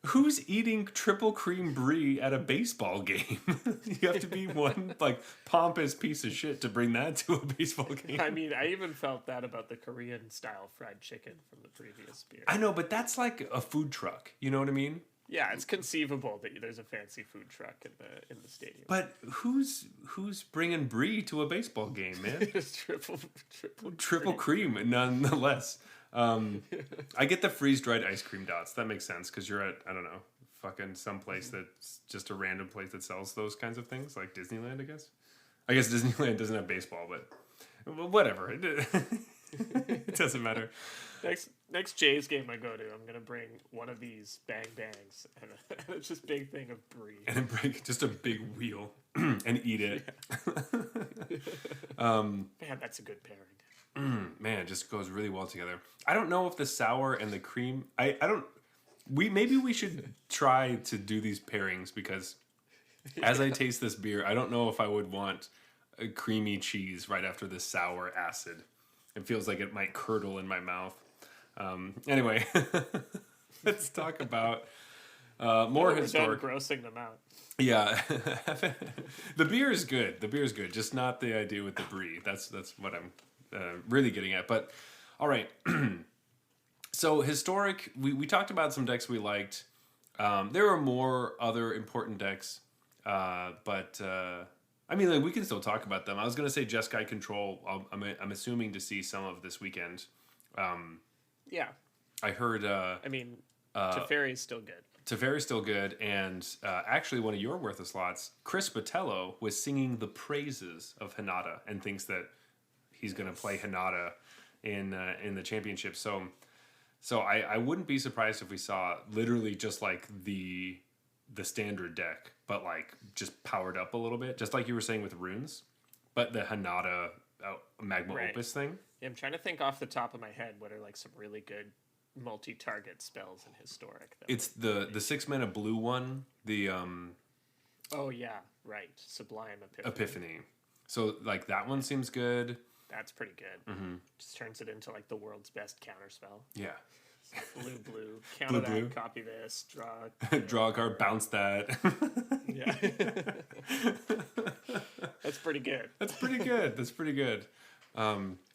Who's eating triple cream brie at a baseball game? You have to be one like pompous piece of shit to bring that to a baseball game. I mean, I even felt that about the Korean style fried chicken from the previous beer. I know, but that's like a food truck. You know what I mean? Yeah, it's conceivable that there's a fancy food truck in the stadium. But who's bringing brie to a baseball game, man? It's triple cream, nonetheless. I get the freeze-dried ice cream dots. That makes sense because you're at, I don't know, fucking someplace that's just a random place that sells those kinds of things, like Disneyland, I guess. I guess Disneyland doesn't have baseball, but whatever. It doesn't matter. Next Jays game I go to, I'm gonna bring one of these Bang Bangs and a just big thing of brie. And break just a big wheel and eat it. Man, that's a good pairing. Man, it just goes really well together. I don't know if the sour and the cream. I don't. Maybe we should try to do these pairings because as I taste this beer, I don't know if I would want a creamy cheese right after the sour acid. It feels like it might curdle in my mouth. Anyway, let's talk about more historic. Grossing them out. Yeah, the beer is good. The beer is good, just not the idea with the brie. That's what I'm really getting at. But all right, so historic. We talked about some decks we liked. There are more other important decks, but I mean, like, we can still talk about them. I was gonna say Jeskai Control. I'm assuming to see some of this weekend. Yeah. I heard I mean, Teferi's still good. Teferi's still good, and actually one of your Worthless Lots, Chris Botello, was singing the praises of Hinata and thinks that he's going to play Hinata in the championship. So I wouldn't be surprised if we saw literally just like the standard deck, but like just powered up a little bit, just like you were saying with runes, but the Hinata Magma Opus thing. Yeah, I'm trying to think off the top of my head what are like some really good multi-target spells in Historic. It's the 6-mana blue one. The oh yeah, right. Sublime Epiphany. So like that one seems good. That's pretty good. Mm-hmm. Just turns it into like the world's best counter spell. Yeah. Blue. Counter blue. that, copy this, draw. Draw a card, bounce that. Yeah. That's pretty good. That's pretty good.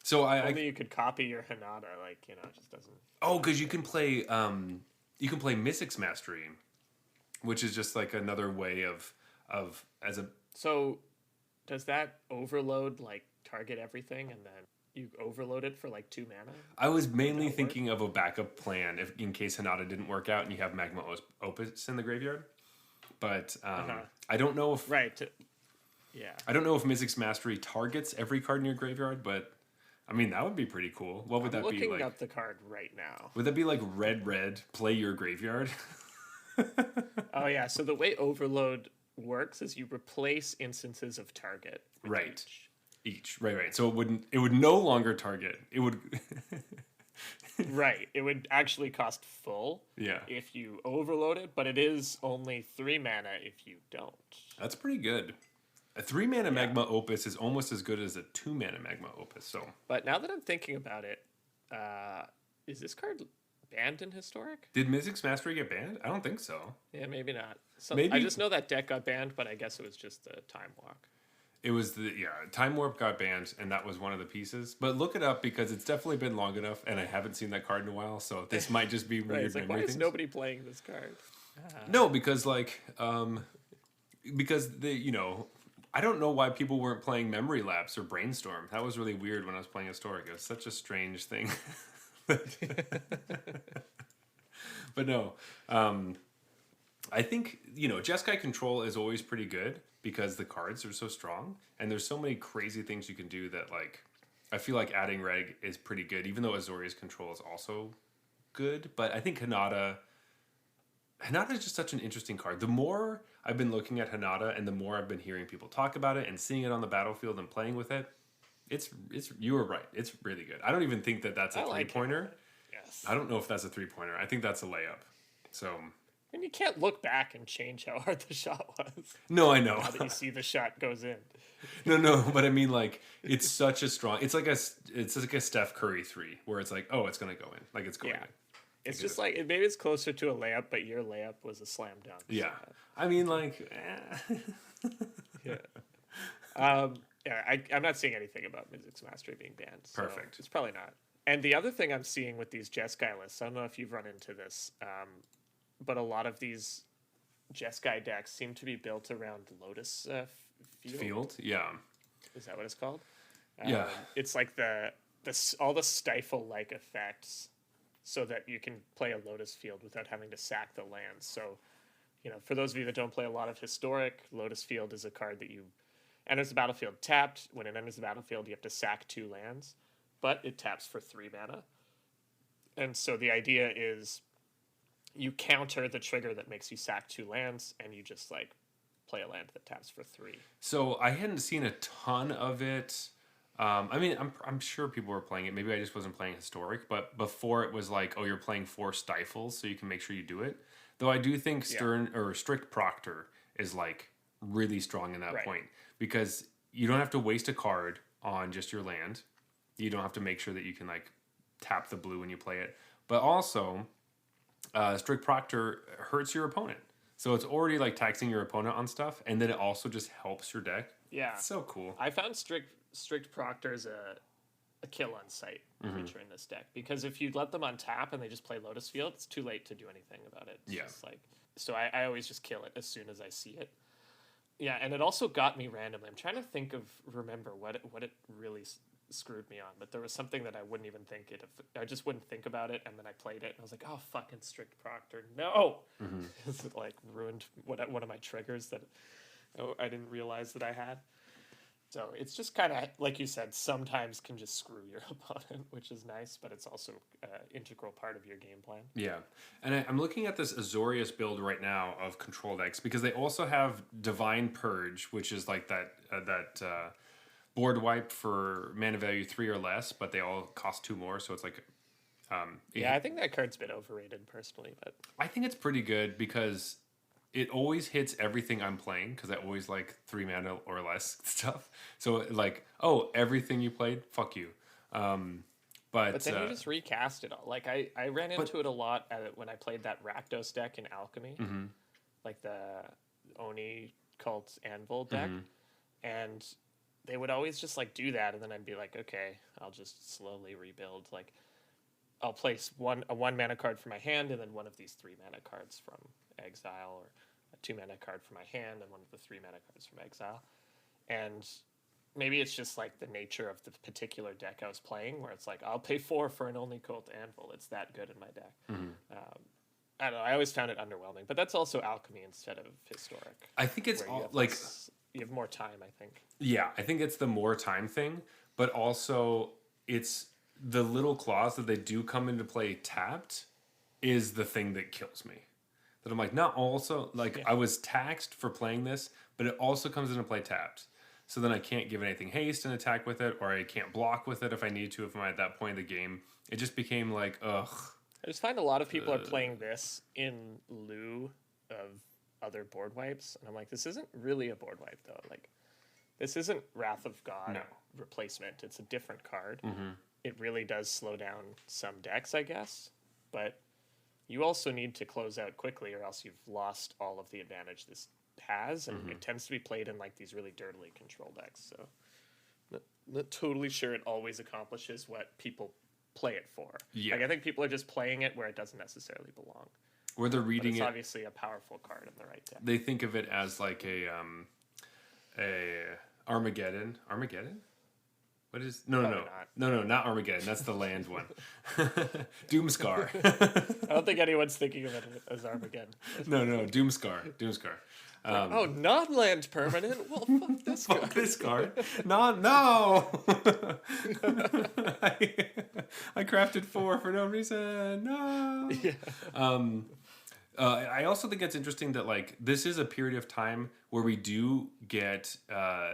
So only you could copy your Hinata, like, you know, it just doesn't. Oh, because you can play Mythic's Mastery, which is just like another way of as a. So, does that overload like target everything and then you overload it for like 2 mana? I was mainly thinking of a backup plan in case Hinata didn't work out and you have Magma Opus in the graveyard. But I don't know if yeah. I don't know if Mythic's Mastery targets every card in your graveyard, but I mean that would be pretty cool. What would that be like? I'm looking up the card right now. Would that be like red, play your graveyard? Oh yeah, so the way Overload works is you replace instances of target. Right. Each. Right. So it would no longer target. It would Right. It would actually cost full if you overload it, but it is only 3 mana if you don't. That's pretty good. A 3-mana Magma Opus is almost as good as a 2-mana Magma Opus. So, but now that I'm thinking about it, is this card banned in Historic? Did Mythic's Mastery get banned? I don't think so. Yeah, maybe not. Maybe I just know that deck got banned, but I guess it was just the Time Walk. It was Time Warp got banned, and that was one of the pieces. But look it up because it's definitely been long enough, and I haven't seen that card in a while. So this might just be weird. It's like, why is nobody playing this card? No, because because I don't know why people weren't playing Memory Lapse or Brainstorm. That was really weird when I was playing Historic. It was such a strange thing. But no, I think Jeskai Control is always pretty good because the cards are so strong and there's so many crazy things you can do that like I feel like adding Reg is pretty good, even though Azorius Control is also good. But I think Hinata is just such an interesting card. The more I've been looking at Hinata and the more I've been hearing people talk about it and seeing it on the battlefield and playing with it, it's you were right. It's really good. I don't even think that's a 3-pointer. Yes. I don't know if that's a 3-pointer. I think that's a layup. So. And you can't look back and change how hard the shot was. No, I know. Now that you see the shot goes in. No, but I mean, like, it's such a strong. It's like a Steph Curry 3, where it's like, oh, it's gonna go in, like it's going in. It's just like maybe it's closer to a layup, but your layup was a slam dunk. Yeah, so. I mean, like, I'm not seeing anything about Mythic's Mastery being banned. So perfect. It's probably not. And the other thing I'm seeing with these Jeskai lists, I don't know if you've run into this, but a lot of these Jeskai decks seem to be built around Lotus Field. Yeah. Is that what it's called? Yeah. It's like all the stifle-like effects so that you can play a Lotus Field without having to sack the lands. So, for those of you that don't play a lot of Historic, Lotus Field is a card that enters the battlefield tapped. When it enters the battlefield, you have to sack 2 lands, but it taps for 3 mana. And so the idea is you counter the trigger that makes you sack 2 lands, and you just like play a land that taps for 3. So I hadn't seen a ton of it. I mean, I'm sure people were playing it. Maybe I just wasn't playing Historic. But before it was like, oh, you're playing 4 stifles, so you can make sure you do it. Though I do think Strict Proctor is like really strong in that point because you don't have to waste a card on just your land. You don't have to make sure that you can like tap the blue when you play it. But also, Strict Proctor hurts your opponent. So it's already like taxing your opponent on stuff, and then it also just helps your deck. Yeah. It's so cool. I found Strict Proctor as a kill on sight creature in this deck. Because if you let them on tap and they just play Lotus Field, it's too late to do anything about it. It's just like, so I always just kill it as soon as I see it. Yeah, and it also got me randomly. I'm trying to remember what it really screwed me on, but there was something that I wouldn't even think it. I just wouldn't think about it, and then I played it, and I was like, "Oh, fucking strict proctor, no!" It like ruined one of my triggers that I didn't realize that I had. So it's just kind of like you said, sometimes can just screw your opponent, which is nice, but it's also an integral part of your game plan. Yeah, and I'm looking at this Azorius build right now of control decks because they also have Divine Purge, which is like that board wipe for mana value 3 or less, but they all cost 2 more, so it's like. Yeah, I think that card's a bit overrated personally, but I think it's pretty good because it always hits everything I'm playing because I always like 3 mana or less stuff. So like, oh, everything you played, fuck you. But then you just recast it all. Like I ran into it a lot when I played that Rakdos deck in Alchemy, like the Oni Cult Anvil deck, and they would always just like do that, and then I'd be like, okay, I'll just slowly rebuild. Like I'll place a 1 mana card from my hand, and then one of these 3 mana cards from exile, or a 2 mana card from my hand, and one of the 3 mana cards from exile, and maybe it's just like the nature of the particular deck I was playing, where it's like I'll pay 4 for an Only Cult Anvil. It's that good in my deck. I don't know. I always found it underwhelming, but that's also Alchemy instead of Historic. I think it's all like you have more time. I think. Yeah, I think it's the more time thing, but also it's the little clause that they do come into play tapped is the thing that kills me. That I'm like, not also like I was taxed for playing this, but it also comes into play tapped. So then I can't give anything haste and attack with it, or I can't block with it if I need to, if I'm at that point in the game. It just became like, ugh. I just find a lot of people are playing this in lieu of other board wipes. And I'm like, this isn't really a board wipe, though. Like, this isn't Wrath of God replacement. It's a different card. It really does slow down some decks, I guess. But you also need to close out quickly, or else you've lost all of the advantage this has, and it tends to be played in like these really dirtily controlled decks. So not totally sure it always accomplishes what people play it for. Yeah. Like I think people are just playing it where it doesn't necessarily belong. Where they're reading it's it, obviously a powerful card in the right deck. they think of it as like a Armageddon. Armageddon? What is not Armageddon. That's the land one. Doomscar. I don't think anyone's thinking of it as Armageddon. no, Doomscar. Non-land permanent. Well, fuck this fuck card. This card. No. I crafted 4 for no reason. No. Yeah. I also think it's interesting that like this is a period of time where we do get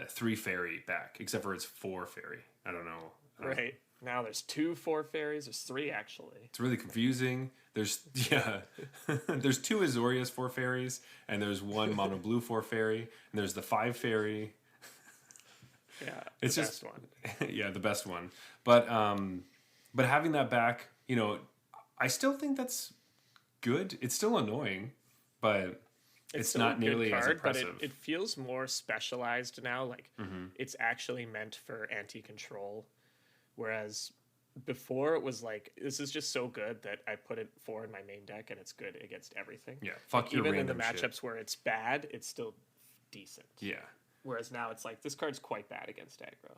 3 fairy back, except for it's 4 fairy. I don't know. Right. Now there's 2 4 fairies. There's 3 actually. It's really confusing. There's there's 2 Azorius 4 fairies, and there's 1 mono blue 4 fairy, and there's the 5 fairy. Yeah, it's the just best one. Yeah, the best one. But having that back, you know, I still think that's good. It's still annoying, but it's not nearly as impressive. But it feels more specialized now. Like it's actually meant for anti-control, whereas before it was like, this is just so good that I put it 4 in my main deck and it's good against everything. Yeah, fuck like, your even in the random matchups shit. where it's bad, it's still decent. Yeah. Whereas now it's like, this card's quite bad against aggro.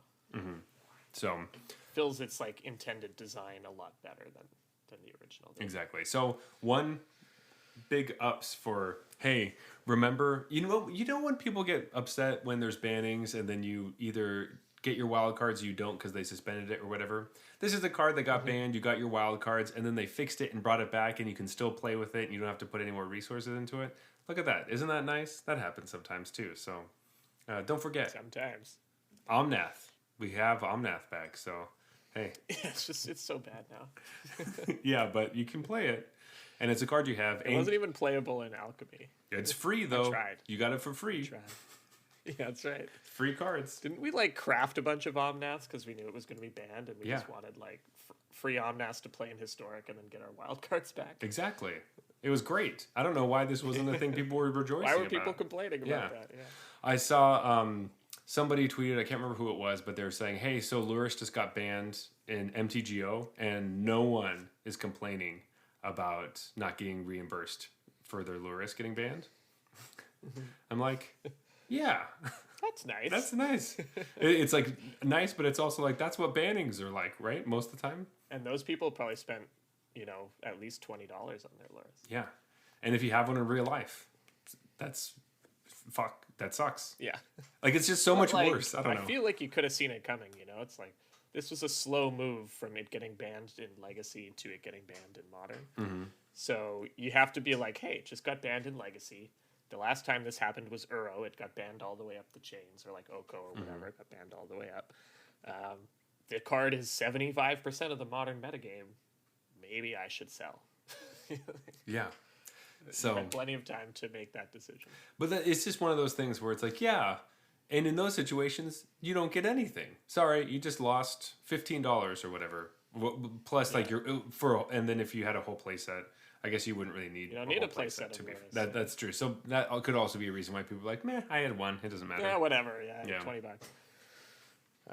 So Feels its like intended design a lot better than the original. Exactly. So one big ups for, hey, remember, you know when people get upset when there's bannings and then you either get your wild cards or you don't because they suspended it or whatever. This is a card that got banned, you got your wild cards, and then they fixed it and brought it back and you can still play with it and you don't have to put any more resources into it. Look at that. Isn't that nice? That happens sometimes too. So don't forget. Sometimes. Omnath. We have Omnath back, so hey. Yeah, it's so bad now. Yeah, but you can play it. And it's a card you have. It wasn't even playable in Alchemy. It's free though. I tried. You got it for free. I tried. Yeah, that's right. Free cards. Didn't we like craft a bunch of Omnaths because we knew it was going to be banned, and we just wanted like free Omnaths to play in Historic and then get our wild cards back? Exactly. It was great. I don't know why this wasn't the thing people were rejoicing about. Why were people complaining about that? Yeah. I saw somebody tweeted, I can't remember who it was, but they were saying, hey, so Lurish just got banned in MTGO and no one is complaining about not getting reimbursed for their Lurish getting banned. I'm like, Yeah. That's nice. That's nice. It's like nice, but it's also like that's what bannings are like, right? Most of the time. And those people probably spent, at least $20 on their lures. Yeah. And if you have one in real life, that's fuck. That sucks. Yeah. Like it's just so much Like, worse. I don't know. I feel like you could have seen it coming, It's like this was a slow move from it getting banned in Legacy to it getting banned in Modern. Mm-hmm. So you have to be like, hey, it just got banned in Legacy. The last time this happened was Uro. It got banned all the way up the chains, or like Oko or whatever. It got banned all the way up. The card is 75% of the modern metagame. Maybe I should sell. Yeah. You So, had plenty of time to make that decision. but it's just one of those things where it's like, yeah. And in those situations, you don't get anything. Sorry, you just lost $15 or whatever. Plus, like and then if you had a whole play set, I guess you wouldn't really need. You don't need whole a play set to be that's true. So that could also be a reason why people are like, meh, I had one. It doesn't matter. Yeah, whatever. Yeah, Yeah. $20.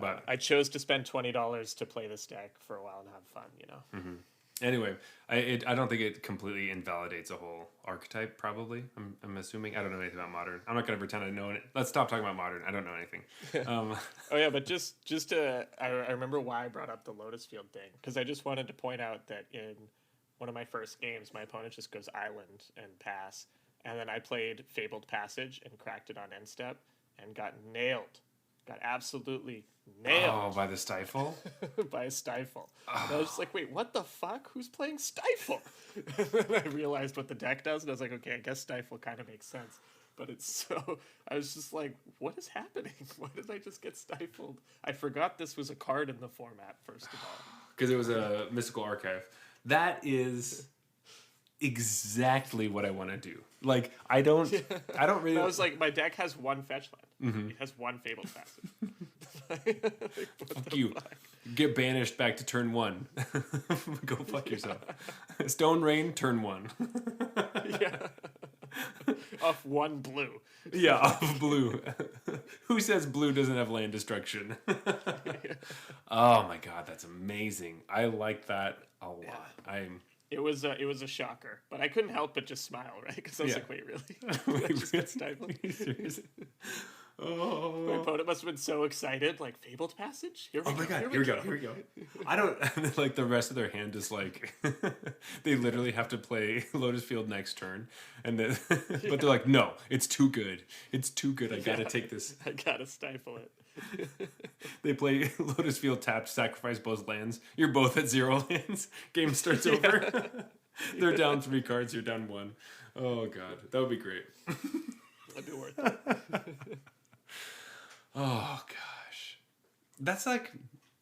But I chose to spend $20 to play this deck for a while and have fun. anyway, I don't think it completely invalidates a whole archetype. Probably, I'm assuming. I don't know anything about modern. I'm not going to pretend I know it. Let's stop talking about modern. I don't know anything. Oh yeah, but just to I remember why I brought up the Lotus Field thing, because I just wanted to point out that in one of my first games, my opponent just goes Island and pass, and then I played Fabled Passage and cracked it on end step and got nailed, got absolutely nailed. Oh, by the stifle. By a Stifle. And I was just like, wait, what the fuck? Who's playing Stifle? And then I realized what the deck does, and I was like, okay, I guess Stifle kind of makes sense. But it's so... I was just like, what is happening? Why did I just get stifled? I forgot this was a card in the format, first of all. Because it was a mystical archive. That is exactly what I want to do. Like I don't really. I was like, my deck has one fetch land. It has one Fabled Passage. Fuck you. Get banished back to turn 1. Go fuck yourself. Stone Rain, turn 1. Yeah. Off one blue. Yeah, off blue. Who says blue doesn't have land destruction? Oh my god, that's amazing. I like that a lot. It was a shocker, but I couldn't help but just smile, right? Because I was like, wait, really? Wait, I just got stifled? Seriously? My Oh. opponent must have been so excited, like, Fabled Passage? Here we Oh go. my god, here we go. I don't like the rest of their hand is like they literally have to play Lotus Field next turn and then but they're like, no, it's too good. It's too good. I gotta take this. I gotta stifle it. They play Lotus Field tapped, sacrifice both lands. You're both at 0 lands. Game starts over. They're down 3 cards, you're down 1. Oh god. That would be great. That'd be worth it. Oh gosh, that's like,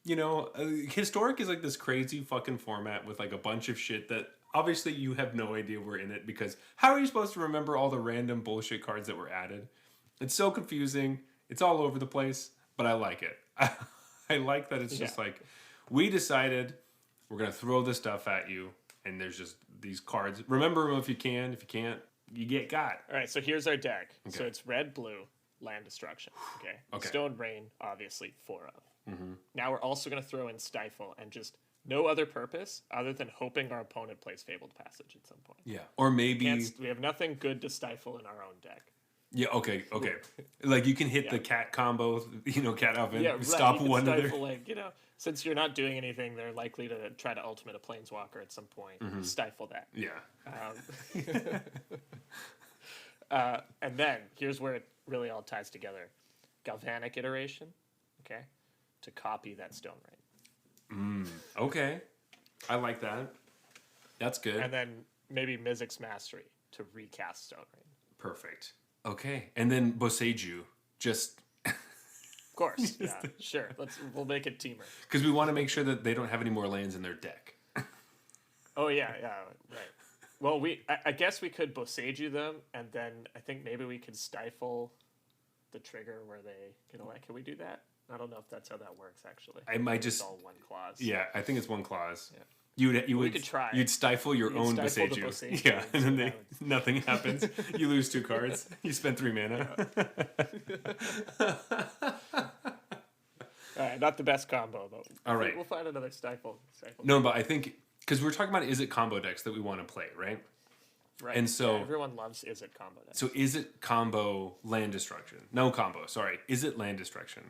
historic is like this crazy fucking format with like a bunch of shit that obviously you have no idea we're in it because how are you supposed to remember all the random bullshit cards that were added? It's so confusing. It's all over the place, but I like it. I like that it's just like we decided we're gonna throw this stuff at you, and there's just these cards. Remember them if you can. If you can't, you get got. All right, so here's our deck. Okay. So it's red, blue, land destruction. Okay. Stone Rain, obviously 4 of. Now we're also going to throw in Stifle and just no other purpose other than hoping our opponent plays Fabled Passage at some point. Yeah, or maybe We have nothing good to stifle in our own deck. yeah. Okay. Like you can hit the cat combo. Cat oven. Yeah, right. Stop you can one stifle, other. like, since you're not doing anything, they're likely to try to ultimate a Planeswalker at some point. Stifle that. Yeah. And then here's where it really all ties together. Galvanic Iteration, okay, to copy that Stone Rain. Okay. I like that. That's good. And then maybe Mizzix's Mastery to recast Stone Rain. Perfect. Okay. And then Boseiju, just Of course, yeah, sure. We'll make it teamer. because we want to make sure that they don't have any more lands in their deck. Oh yeah, right. Well, I guess we could Boseiju them, and then I think maybe we could stifle the trigger where they, can we do that? I don't know if that's how that works actually. I might It's just all one clause. Yeah, I think it's one clause. Yeah. You would could try. You'd stifle your own stifle the Boseiju. Boseiju Yeah, and then and nothing happens. You lose 2 cards. You spend 3 mana. All right, not the best combo though. All right. We'll find another stifle. No, but I think because we're talking about is it combo decks that we want to play, right? Right. And so everyone loves is it combo decks. so is it combo land destruction? No combo, sorry. Is it land destruction?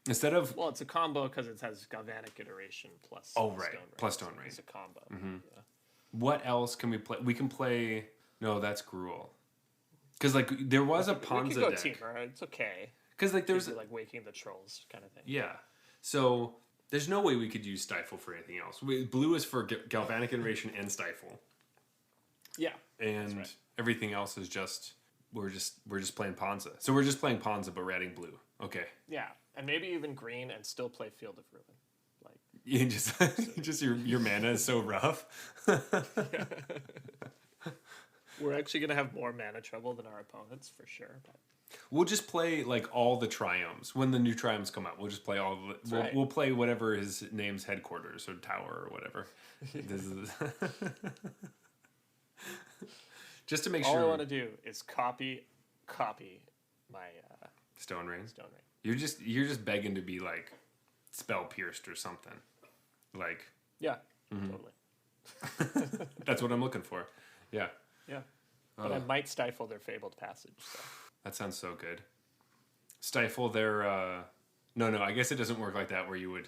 Instead of Well, it's a combo because it has Galvanic Iteration plus Oh, right. Stone Rain. Plus Stone So Rain. it's a combo. Yeah. what else can we play? We can play No, that's Gruul. Cuz like there was a We Ponza could go deck. Teamer. It's okay. Cuz like there's There's like Waking the Trolls kind of thing. yeah. So there's no way we could use Stifle for anything else. Blue is for Galvanic Iteration and Stifle. Yeah. And right. everything else is just we're just playing Ponza. So we're just playing Ponza, but we're adding blue. Okay, Yeah. And maybe even green and still play Field of Ruin. Like you just your mana is so rough. we're actually gonna have more mana trouble than our opponents for sure. But We'll just play like all the Triomes when the new Triomes come out. We'll just play all of it. right. We'll play whatever his name's headquarters or tower or whatever. This is just to make all sure. I want to do is copy my Stone Rain. Stone Rain. You're just begging to be like spell pierced or something. Like Yeah. Totally. that's what I'm looking for. Yeah. Yeah. But I might stifle their Fabled Passage. So. That sounds so good. Stifle their no, I guess it doesn't work like that where you would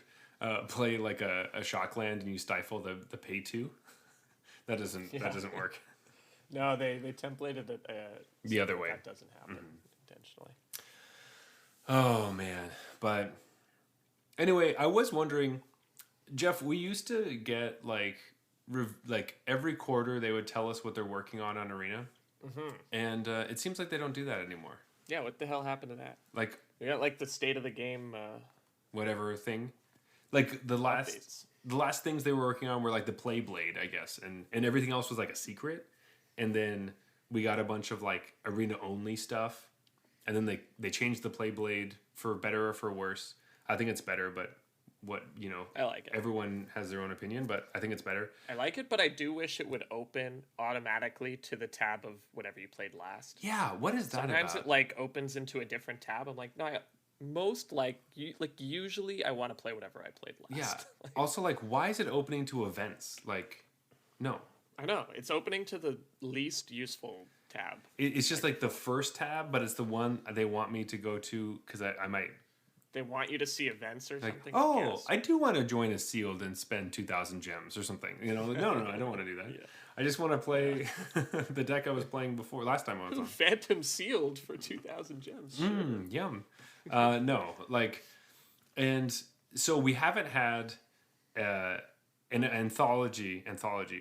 play like a shock land and you stifle the pay two. That doesn't work. No, they templated it The so other way. That doesn't happen intentionally. Oh man. But anyway, I was wondering, Jeff, we used to get like every quarter they would tell us what they're working on Arena. And it seems like they don't do that anymore. Yeah, what the hell happened to that? Like We got like the state of the game whatever thing. Like the updates. last things they were working on were like the play blade, I guess, and everything else was like a secret. And then we got a bunch of like arena only stuff, and then they changed the play blade for better or for worse. I think it's better, but I like it. everyone has their own opinion, but I think it's better. I like it, but I do wish it would open automatically to the tab of whatever you played last. Yeah, what is that Sometimes about? it like opens into a different tab. I'm like, no, usually I want to play whatever I played last. Yeah. Also, like, why is it opening to events? Like, no. I know it's opening to the least useful tab. It's just like the first tab, but it's the one they want me to go to because I might. They want you to see events or Like, something. oh, guess. I do want to join a sealed and spend 2,000 gems or something. No, I don't want to do that. Yeah. I just want to play the deck I was playing before last time I was on. Phantom Sealed for 2,000 gems. Sure. Yum. No, like, and so we haven't had an anthology.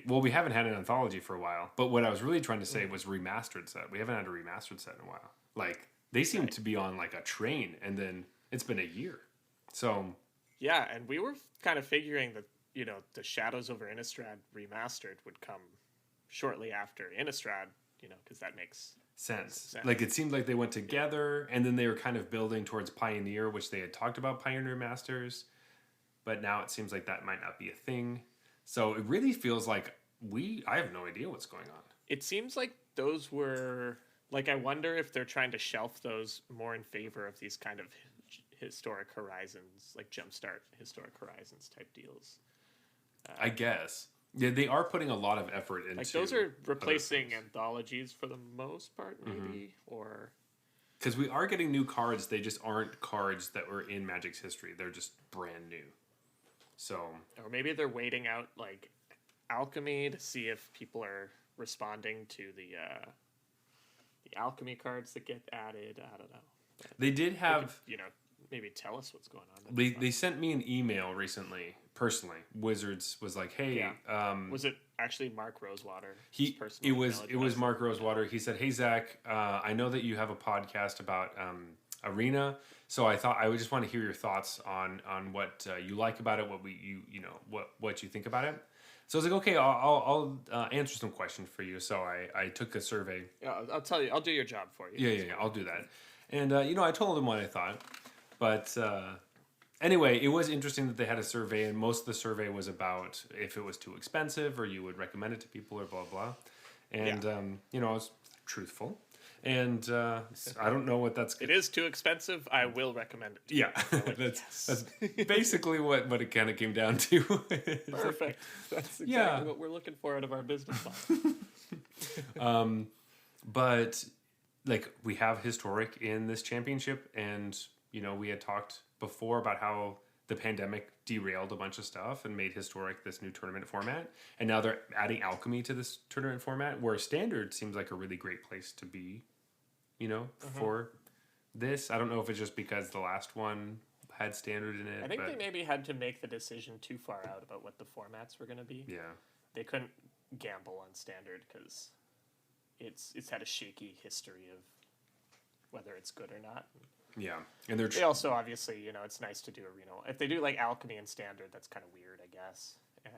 Well, we haven't had an anthology for a while, but what I was really trying to say was remastered set. We haven't had a remastered set in a while. Like, they seem to be on like a train, and then it's been a year. So Yeah, and we were kind of figuring that, the Shadows over Innistrad remastered would come shortly after Innistrad, because that makes sense. Like, it seemed like they went together, and then they were kind of building towards Pioneer, which they had talked about Pioneer Masters, but now it seems like that might not be a thing. So it really feels like I have no idea what's going on. It seems like those were, like, I wonder if they're trying to shelf those more in favor of these kind of historic horizons, like Jumpstart historic horizons type deals. I guess. Yeah, they are putting a lot of effort into. Like those are other replacing things. anthologies for the most part, maybe, or Because we are getting new cards, they just aren't cards that were in Magic's history. They're just brand new. So or maybe they're waiting out like alchemy to see if people are responding to the alchemy cards that get added. I don't know. But they did have. they could, maybe tell us what's going on. They sent me an email recently, personally. Wizards was like, "Hey, was it actually Mark Rosewater? it was Mark Rosewater. He said, "Hey Zach, I know that you have a podcast about Arena, so I thought I would just want to hear your thoughts on what you like about it, what you think about it." So I was like, "Okay, I'll answer some questions for you." So I took a survey. Yeah, I'll tell you. I'll do your job for you. Yeah, I'll do that. And I told them what I thought, but. Anyway, it was interesting that they had a survey, and most of the survey was about if it was too expensive or you would recommend it to people or blah, blah. And, I was truthful. And I don't know what that's. It is too expensive. I will recommend it. Yeah, that's basically what it kind of came down to. Perfect. That's exactly what we're looking for out of our business model. But like we have historic in this championship, and we had talked before about how the pandemic derailed a bunch of stuff and made historic this new tournament format, and now they're adding alchemy to this tournament format, where standard seems like a really great place to be, for this. I don't know if it's just because the last one had standard in it. I think they maybe had to make the decision too far out about what the formats were going to be. Yeah, they couldn't gamble on standard because it's had a shaky history of whether it's good or not. Yeah, and they also obviously it's nice to do arena. If they do like alchemy and standard, that's kind of weird, I guess. And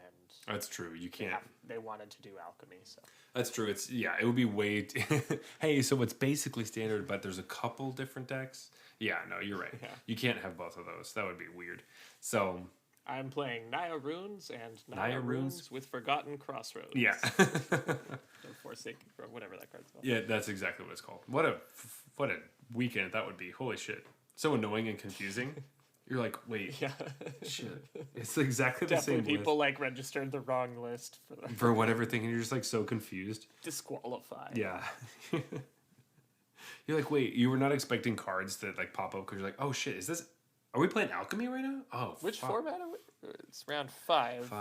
that's true. You can't. They wanted to do alchemy, so that's true. It would be way. Hey, so it's basically standard, but there's a couple different decks. Yeah, no, you're right. Yeah. You can't have both of those. That would be weird. So I'm playing Naya Runes and Naya Runes with Forgotten Crossroads. Yeah. Forsaken, or whatever that card's called. Yeah, that's exactly what it's called. What a weekend that would be. Holy shit. So annoying and confusing. You're like, wait, shit. It's exactly the same list. People like registered the wrong list for whatever thing, and you're just like so confused. Disqualified. Yeah. You're like, wait, you were not expecting cards that like pop up because you're like, oh shit, are we playing alchemy right now? Oh, which format are we? It's round 5.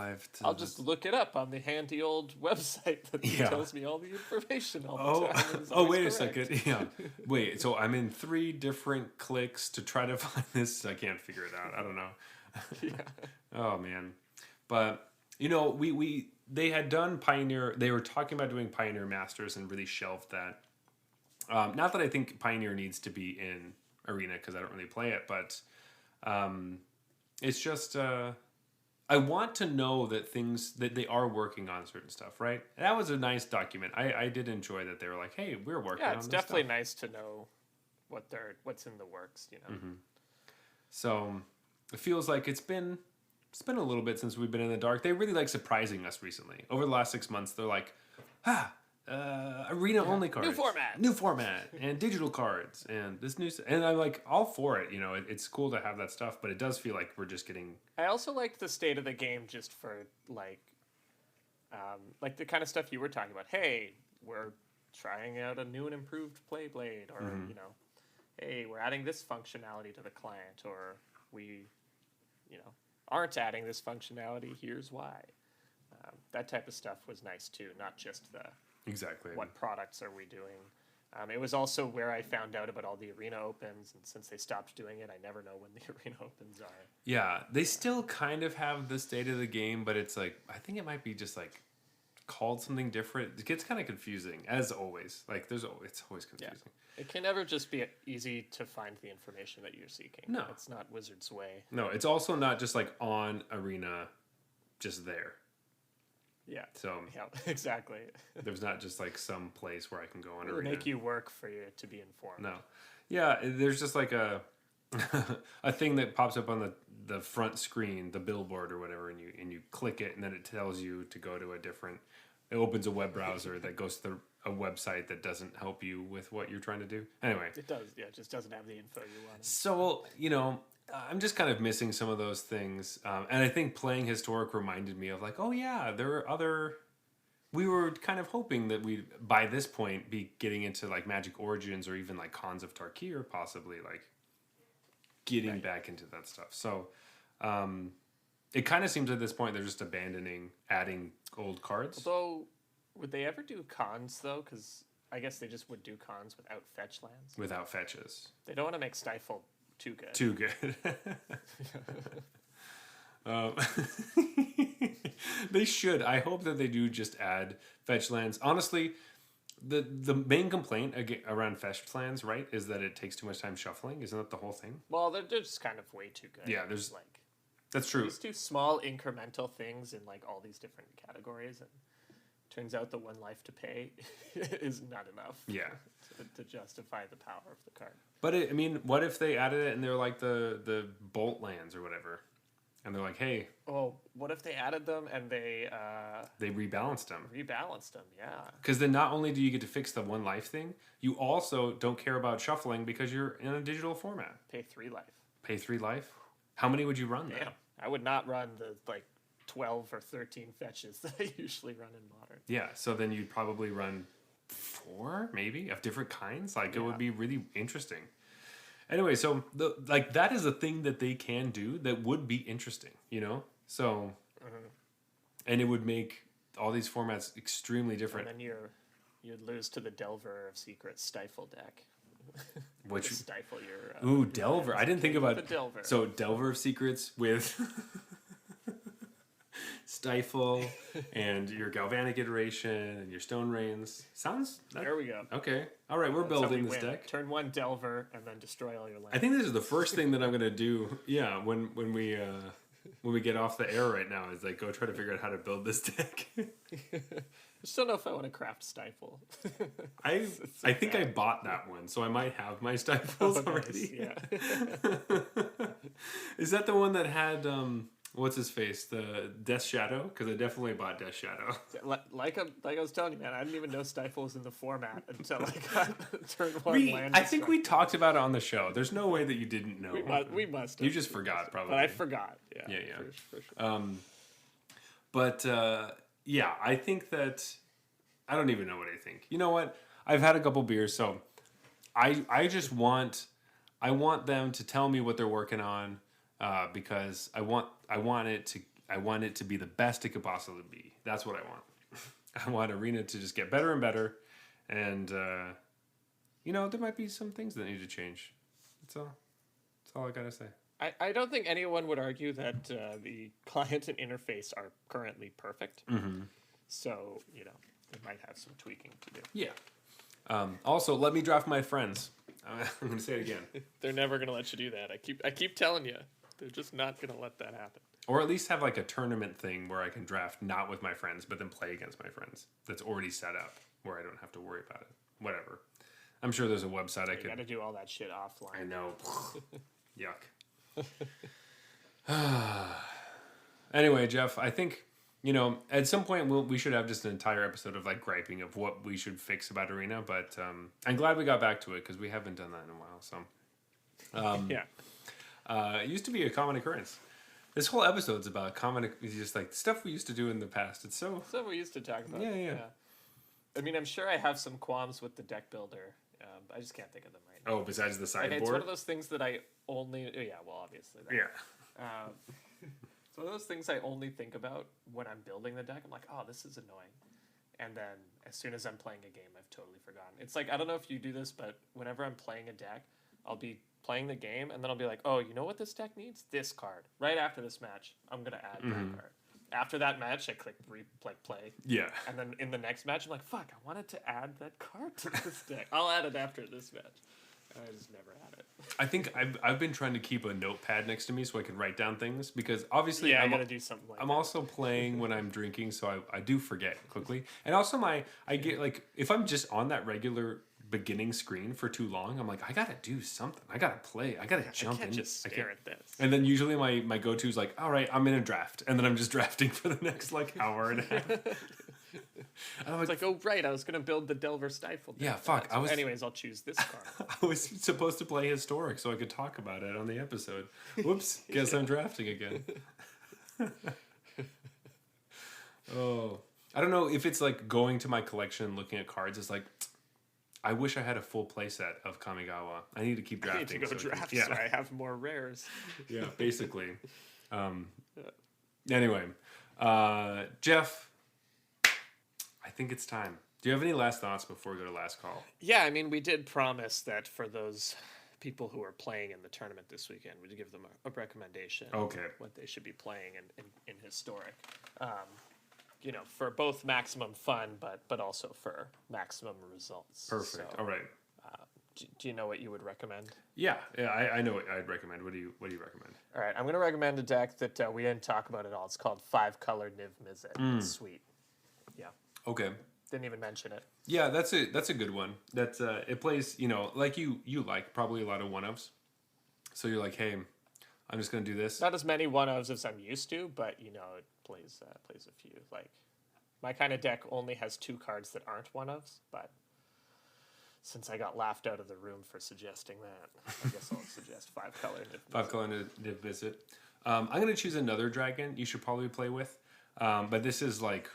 I'll just look it up on the handy old website that tells me all the information all the time. Oh, wait a second. Yeah. Wait, so I'm in 3 different clicks to try to find this. I can't figure it out. I don't know. Yeah. Oh, man. But, they had done Pioneer. They were talking about doing Pioneer Masters and really shelved that. Not that I think Pioneer needs to be in Arena because I don't really play it, but it's just... I want to know that they are working on certain stuff, right? That was a nice document. I did enjoy that they were like, "Hey, we're working on this stuff." Yeah, it's definitely nice to know what's in the works, Mm-hmm. So it feels like it's been a little bit since we've been in the dark. They really like surprising us recently. Over the last 6 months, they're like, arena only cards, new format, and digital cards, and this new. And I'm like all for it. It's cool to have that stuff, but it does feel like we're just getting. I also liked the state of the game just for like the kind of stuff you were talking about. Hey, we're trying out a new and improved play blade, or hey, we're adding this functionality to the client, or we, aren't adding this functionality. Here's why. That type of stuff was nice too, not just the. Exactly. What products are we doing? It was also where I found out about all the arena opens, and since they stopped doing it, I never know when the arena opens are. Yeah, they still kind of have the state of the game, but it's like, I think it might be just like called something different. It gets kind of confusing, as always. Like, it's always confusing. Yeah. It can never just be easy to find the information that you're seeking. No. It's not Wizard's way. No, it's also not just like on arena, just there. Yeah. So yeah, exactly. There's not just like some place where I can go on It'll arena. Make you work for you to be informed. No. Yeah, there's just like a a thing that pops up on the front screen, the billboard or whatever, and you click it, and then it tells you to go to it opens a web browser that goes to a website that doesn't help you with what you're trying to do. Anyway. It does, yeah, it just doesn't have the info you want. So, I'm just kind of missing some of those things. And I think playing Historic reminded me of like, oh yeah, there are other... We were kind of hoping that we'd, by this point, be getting into like Magic Origins or even like Khans of Tarkir, possibly like getting back into that stuff. So it kind of seems at this point they're just adding old cards. Although, would they ever do Khans though? Because I guess they just would do Khans without fetch lands. Without fetches. They don't want to make Stifle too good. Too good. They should. I hope that they do just add fetch lands. Honestly, the main complaint around fetch lands, right, is that it takes too much time shuffling. Isn't that the whole thing? Well, they're just kind of way too good. Yeah, there's like that's true. Just do small incremental things in like all these different categories, and turns out the one life to pay is not enough. Yeah, to justify the power of the card. But what if they added it and they're like the bolt lands or whatever? and they're like, hey, Oh, what if they added them and they rebalanced them. rebalanced them? Yeah. Because then not only do you get to fix the one life thing, you also don't care about shuffling because you're in a digital format. Pay 3 life. Pay 3 life? How many would you run then? Damn. I would not run the 12 or 13 fetches that I usually run in Modern. Yeah, so then you'd probably run 4, maybe, of different kinds. Like, it would be really interesting. Anyway, so that is a thing that they can do that would be interesting, you know? So, and it would make all these formats extremely different. And then you'd lose to the Delver of Secrets Stifle deck. Which stifle your Delver. I didn't think about the Delver. So Delver of Secrets with Stifle and your Galvanic Iteration and your Stone Rains. There we go. Okay. All right, we're That's how building we this win. deck. Turn 1 Delver and then destroy all your lands. I think this is the first thing that I'm gonna do. Yeah, when we get off the air right now, is like go try to figure out how to build this deck. I still don't know if I want to craft Stifle. I think I bought that one, so I might have my Stifles already. Yeah. Is that the one that had what's his face, the Death Shadow? Because I definitely bought Death Shadow. Like I was telling you, man, I didn't even know Stifle was in the format until I got turn 1 land. I think we talked about it on the show. There's no way that you didn't know. We must have. You just forgot, probably. But I forgot. Yeah. Yeah. For sure. But yeah, I think that I don't even know what I think. You know what? I've had a couple beers, so I just want them to tell me what they're working on because I want it to be the best it could possibly be. That's what I want. I want Arena to just get better and better, and there might be some things that need to change. That's all I gotta say. I don't think anyone would argue that the client and interface are currently perfect. Mm-hmm. So, they might have some tweaking to do. Yeah. Also, let me draft my friends. I'm going to say it again. They're never going to let you do that. I keep telling you. They're just not going to let that happen. Or at least have like a tournament thing where I can draft not with my friends, but then play against my friends. That's already set up where I don't have to worry about it. Whatever. I'm sure there's a website I could... You got to do all that shit offline. I know. Yuck. Anyway, Jeff, I think, at some point we should have just an entire episode of like griping of what we should fix about Arena, but I'm glad we got back to it because we haven't done that in a while. So, yeah. It used to be a common occurrence. This whole episode's about just like stuff we used to do in the past. It's so... Stuff we used to talk about. Yeah. I mean, I'm sure I have some qualms with the deck builder. I just can't think of them right now. Oh, besides the sideboard? It's one of those things that I only... Yeah, well, obviously. That. Yeah. It's one of those things I only think about when I'm building the deck. I'm like, oh, this is annoying. And then as soon as I'm playing a game, I've totally forgotten. It's like, I don't know if you do this, but whenever I'm playing a deck, I'll be playing the game, and then I'll be like, oh, you know what this deck needs? This card. Right after this match, I'm going to add that card. After that match, I click play. Yeah. And then in the next match, I'm like, fuck, I wanted to add that card to this deck. I'll add it after this match. And I just never had it. I think I've been trying to keep a notepad next to me so I can write down things because obviously I gotta do something like that. I'm also playing when I'm drinking, so I do forget quickly. And also I get like if I'm just on that regular beginning screen for too long, I'm like, I gotta do something. I gotta play. I gotta jump in. I can't just stare at this. And then usually my go-to is like, all right, I'm in a draft. And then I'm just drafting for the next like hour and a half. It's like, oh right, I was gonna build the Delver Stifle deck. Yeah, fuck. Anyways, I'll choose this card. I was supposed to play Historic so I could talk about it on the episode. Whoops, guess I'm drafting again. Oh. I don't know if it's like going to my collection and looking at cards. It's like, I wish I had a full playset of Kamigawa. I need to keep drafting. I need to go draft so I have more rares. Yeah, basically. Anyway, Jeff, I think it's time. Do you have any last thoughts before we go to last call? Yeah, I mean, we did promise that for those people who are playing in the tournament this weekend, we'd give them a recommendation. Okay. What they should be playing in Historic. For both maximum fun, but also for maximum results. Perfect. So, all right. Do you know what you would recommend? Yeah, I know what I'd recommend. What do you recommend? All right, I'm going to recommend a deck that we didn't talk about at all. It's called 5-Color Niv Mizzet. It's sweet. Yeah. Okay. Didn't even mention it. Yeah, that's a good one. That's it plays, like you like probably a lot of one-ofs. So you're like, hey, I'm just gonna do this. Not as many one-ofs as I'm used to, but it plays a few. Like my kind of deck only has 2 cards that aren't one-ofs, but since I got laughed out of the room for suggesting that, I guess I'll suggest 5-color. Five color Niv Mizzet. I'm gonna choose another dragon you should probably play with, but this is like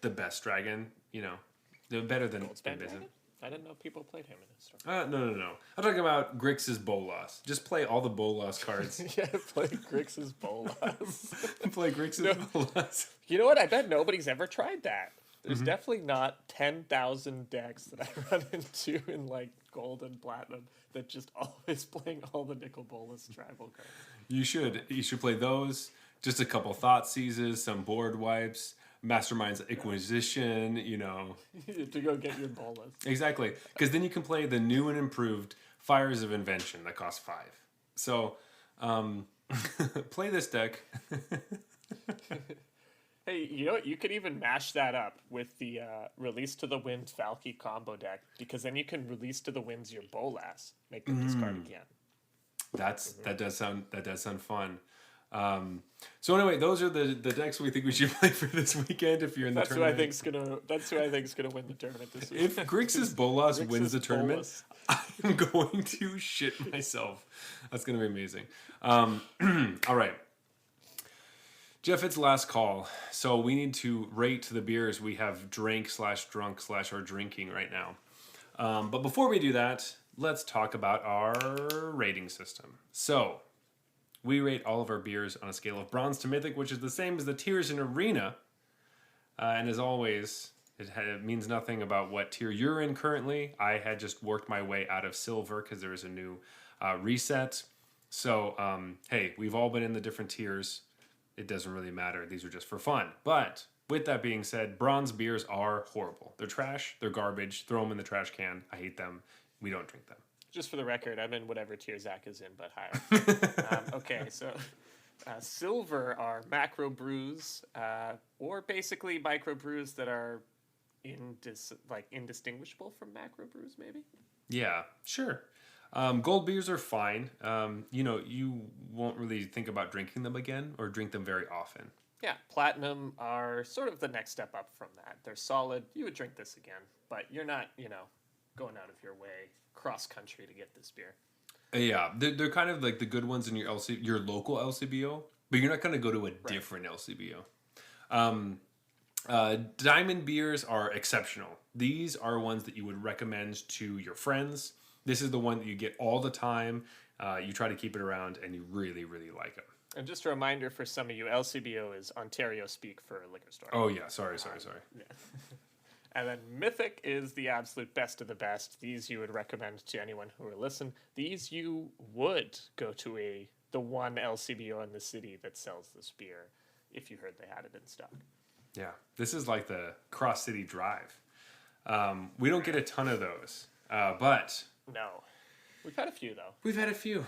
the best dragon. They're better than Goldspan Niv Mizzet. Dragon? I didn't know people played him in this story. No. I'm talking about Grix's Bolas. Just play all the Bolas cards. Yeah, play Grix's Bolas. Play Grix's Bolas. You know what? I bet nobody's ever tried that. There's definitely not 10,000 decks that I run into in like gold and platinum that just always playing all the Nicol Bolas tribal cards. You should play those. Just a couple thought seizes, some board wipes, Mastermind's Acquisition. To go get your Bolas. Exactly, because then you can play the new and improved Fires of Invention that cost 5. So, play this deck. Hey, you know what? You could even mash that up with the Release to the Winds Valky combo deck, because then you can release to the winds your Bolas, make them discard again. That does sound fun. So anyway, those are the decks we think we should play for this weekend. If you're in the tournament, That's who I think's gonna win the tournament this week. If Grix's Bolas wins the tournament, Bolas. I'm going to shit myself. That's gonna be amazing. All right. Jeff, it's last call, so we need to rate the beers we have drank/drunk/are drinking right now. But before we do that, let's talk about our rating system. So, we rate all of our beers on a scale of bronze to mythic, which is the same as the tiers in Arena. And as always, it means nothing about what tier you're in currently. I had just worked my way out of silver because there was a new reset. So, hey, we've all been in the different tiers. It doesn't really matter. These are just for fun. But with that being said, bronze beers are horrible. They're trash. They're garbage. Throw them in the trash can. I hate them. We don't drink them. Just for the record, I'm in whatever tier Zach is in, but higher. Okay, so silver are macro brews, or basically micro brews that are indistinguishable from macro brews, maybe? Yeah, sure. Gold beers are fine. You won't really think about drinking them again or drink them very often. Yeah, platinum are sort of the next step up from that. They're solid. You would drink this again, but you're not, going out of your way cross country to get this beer. Yeah, they're kind of like the good ones in your local LCBO, but you're not going to go to a different LCBO. Diamond beers are exceptional. These are ones that you would recommend to your friends. This is the one that you get all the time. You try to keep it around, and you really, really like it. And just a reminder for some of you, LCBO is Ontario speak for liquor store. Oh, yeah. Sorry. Yeah. And then Mythic is the absolute best of the best. These you would recommend to anyone who will listen. These you would go to the one LCBO in the city that sells this beer if you heard they had it in stock. Yeah. This is like the cross-city drive. We don't get a ton of those, but... No. We've had a few, though. We've had a few.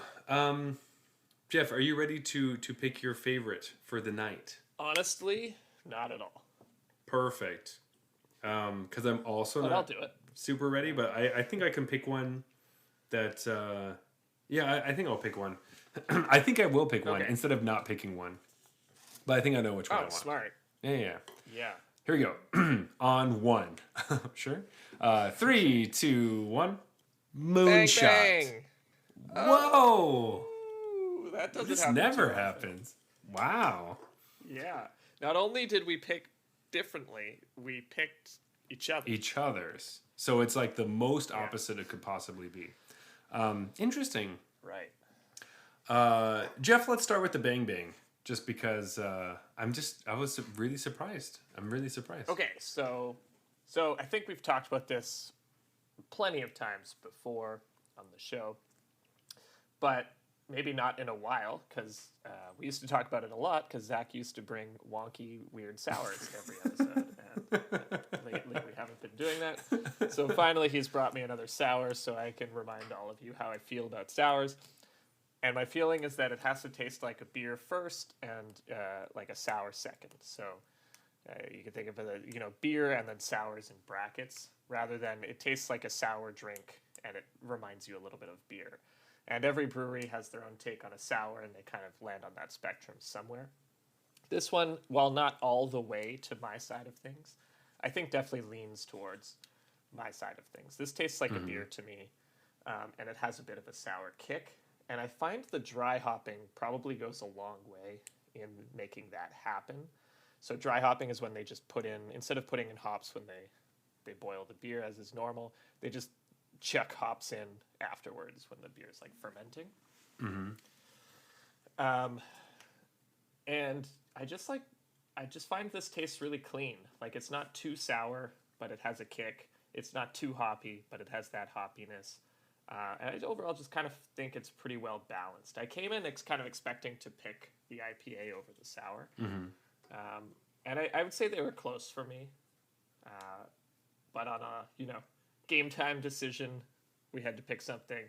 Jeff, are you ready to pick your favorite for the night? Honestly, not at all. Perfect. Because I'm also I'll do it. Super ready, but I think I can pick one that... I think I'll pick one. I think I will pick one instead of not picking one. But I think I know which one I want. Smart. Yeah. Yeah. Here we go. On one. Sure. 3, 2, 1. Moonshot. Bang, bang. Whoa! Ooh, that doesn't This happen never too often. happens. Wow. Yeah. Not only did we pick differently, we picked each other. Each other's. So it's like the most opposite it could possibly be. Interesting. Right. Jeff, let's start with the bang bang. Just because I was really surprised. I'm really surprised. Okay, so I think we've talked about this plenty of times before on the show, but maybe not in a while, because we used to talk about it a lot, because Zach used to bring wonky, weird sours every episode, and lately we haven't been doing that. So finally he's brought me another sour so I can remind all of you how I feel about sours. And my feeling is that it has to taste like a beer first and like a sour second. So you can think of it as, beer and then sours in brackets, rather than it tastes like a sour drink and it reminds you a little bit of beer. And every brewery has their own take on a sour, and they kind of land on that spectrum somewhere. This one, while not all the way to my side of things, I think definitely leans towards my side of things. This tastes like a beer to me, and it has a bit of a sour kick. And I find the dry hopping probably goes a long way in making that happen. So dry hopping is when they just put in, instead of putting in hops when they boil the beer as is normal, they just chuck hops in afterwards when the beer is like fermenting. And I just find this tastes really clean. Like it's not too sour, but it has a kick. It's not too hoppy, but it has that hoppiness. And I overall just kind of think it's pretty well balanced. I came in kind of expecting to pick the IPA over the sour. And I would say they were close for me. But on a, game time decision, we had to pick something.